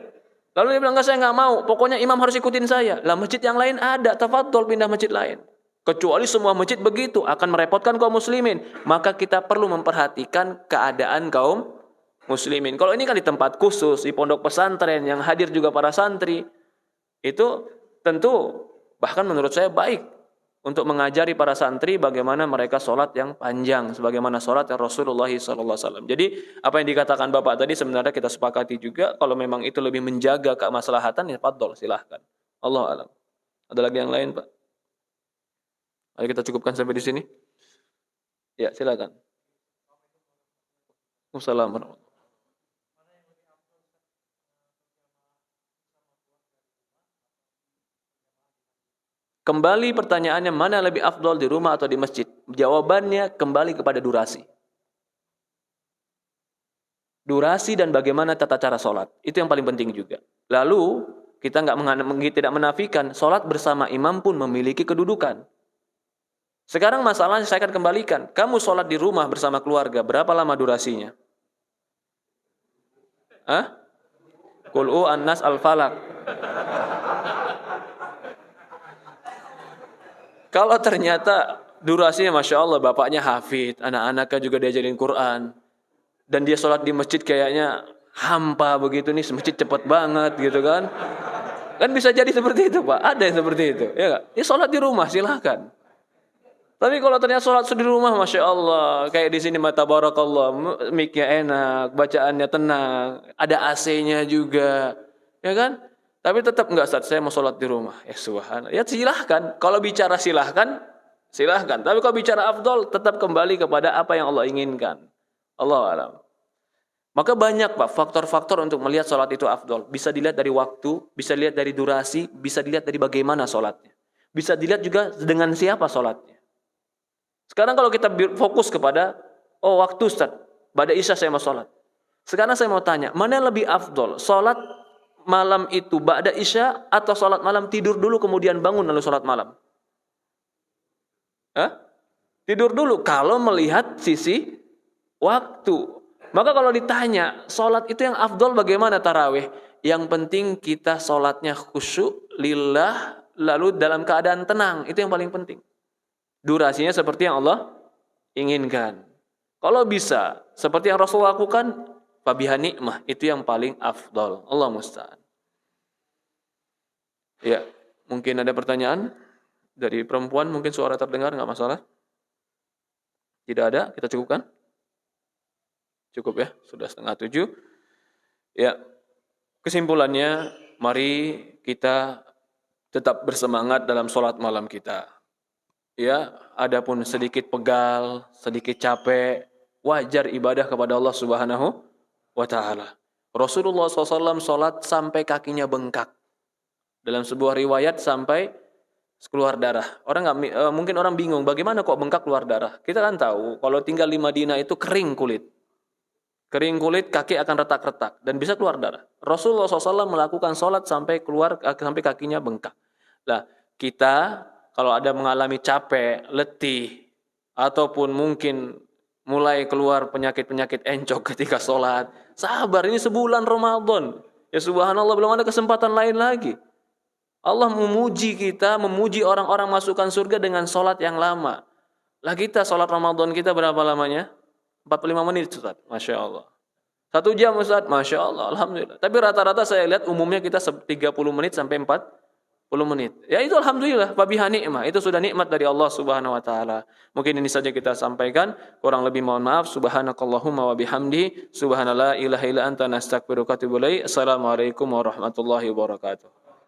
Lalu dia bilang, enggak saya nggak mau, pokoknya imam harus ikutin saya. Lah masjid yang lain ada, tafadhol pindah masjid lain. Kecuali semua masjid begitu, akan merepotkan kaum muslimin. Maka kita perlu memperhatikan keadaan kaum muslimin. Kalau ini kan di tempat khusus, di pondok pesantren, yang hadir juga para santri, itu tentu bahkan menurut saya baik untuk mengajari para santri bagaimana mereka sholat yang panjang, sebagaimana sholat yang Rasulullah SAW. Jadi apa yang dikatakan Bapak tadi sebenarnya kita sepakati juga. Kalau memang itu lebih menjaga kemaslahatan, ya fadhol, silahkan. Allah alam. Ada lagi yang lain Pak? Mari kita cukupkan sampai di sini. Ya silakan. Wassalamualaikum warahmatullahi wabarakatuh. Kembali pertanyaannya, mana lebih afdol di rumah atau di masjid? Jawabannya kembali kepada durasi. Durasi dan bagaimana tata cara sholat. Itu yang paling penting juga. Lalu, kita tidak menafikan, sholat bersama imam pun memiliki kedudukan. Sekarang masalahnya saya akan kembalikan. Kamu sholat di rumah bersama keluarga, berapa lama durasinya? Qul'u an-nas al-falak. Kalau ternyata durasinya Masya Allah, bapaknya hafid, anak-anaknya juga diajarin Quran, dan dia sholat di masjid kayaknya hampa begitu nih, masjid cepet banget gitu kan. Kan bisa jadi seperti itu Pak, ada yang seperti itu. Ya nggak? Ya sholat di rumah silahkan. Tapi kalau ternyata sholat di rumah Masya Allah, kayak di sini tabarakallah, mic-nya enak, bacaannya tenang, ada AC-nya juga, ya kan? Tapi tetap enggak, Ustaz, saya mau sholat di rumah. Ya subhanallah. Ya silahkan. Kalau bicara silahkan. Tapi kalau bicara afdol, tetap kembali kepada apa yang Allah inginkan. Allah alam. Maka banyak Pak faktor-faktor untuk melihat sholat itu afdol. Bisa dilihat dari waktu, bisa dilihat dari durasi, bisa dilihat dari bagaimana sholatnya. Bisa dilihat juga dengan siapa sholatnya. Sekarang kalau kita fokus kepada, waktu Ustaz, pada Isya saya mau sholat. Sekarang saya mau tanya, mana yang lebih afdol? Sholat malam itu ba'da Isya atau sholat malam tidur dulu kemudian bangun lalu sholat malam? Tidur dulu kalau melihat sisi waktu. Maka kalau ditanya sholat itu yang afdol bagaimana tarawih? Yang penting kita sholatnya khusyuk lillah lalu dalam keadaan tenang. Itu yang paling penting. Durasinya seperti yang Allah inginkan. Kalau bisa seperti yang Rasul lakukan, fabiha ni'mah, itu yang paling afdol. Allah musta'an. Ya, mungkin ada pertanyaan dari perempuan, mungkin suara terdengar, nggak masalah. Tidak ada, kita cukupkan? Cukup ya, sudah 6:30. Ya, kesimpulannya, mari kita tetap bersemangat dalam sholat malam kita. Ya, adapun sedikit pegal, sedikit capek, wajar ibadah kepada Allah Subhanahu wa ta'ala. Rasulullah SAW sholat sampai kakinya bengkak. Dalam sebuah riwayat sampai keluar darah. Mungkin orang bingung, bagaimana kok bengkak keluar darah? Kita kan tahu, kalau tinggal di Madinah itu kering kulit. Kering kulit, kaki akan retak-retak dan bisa keluar darah. Rasulullah SAW melakukan sholat sampai kakinya bengkak. Lah, kita kalau ada mengalami capek, letih, ataupun mungkin mulai keluar penyakit-penyakit encok ketika sholat, sabar, ini sebulan Ramadan. Ya subhanallah, belum ada kesempatan lain lagi. Allah memuji kita, memuji orang-orang masukkan surga dengan sholat yang lama. Lah kita sholat Ramadan kita berapa lamanya? 45 menit Ustaz, Masya Allah. 1 jam Ustaz, Masya Allah, Alhamdulillah. Tapi rata-rata saya lihat umumnya kita 30 menit sampai 40 menit. Ya itu Alhamdulillah, fabiha ni'mah. Itu sudah nikmat dari Allah Subhanahu wa ta'ala. Mungkin ini saja kita sampaikan. Kurang lebih mohon maaf. Subhanakallahumma wa bihamdi. Subhanallah ilaha illa anta nastaghfiruka wa atubu ilaik. Assalamualaikum warahmatullahi wabarakatuh.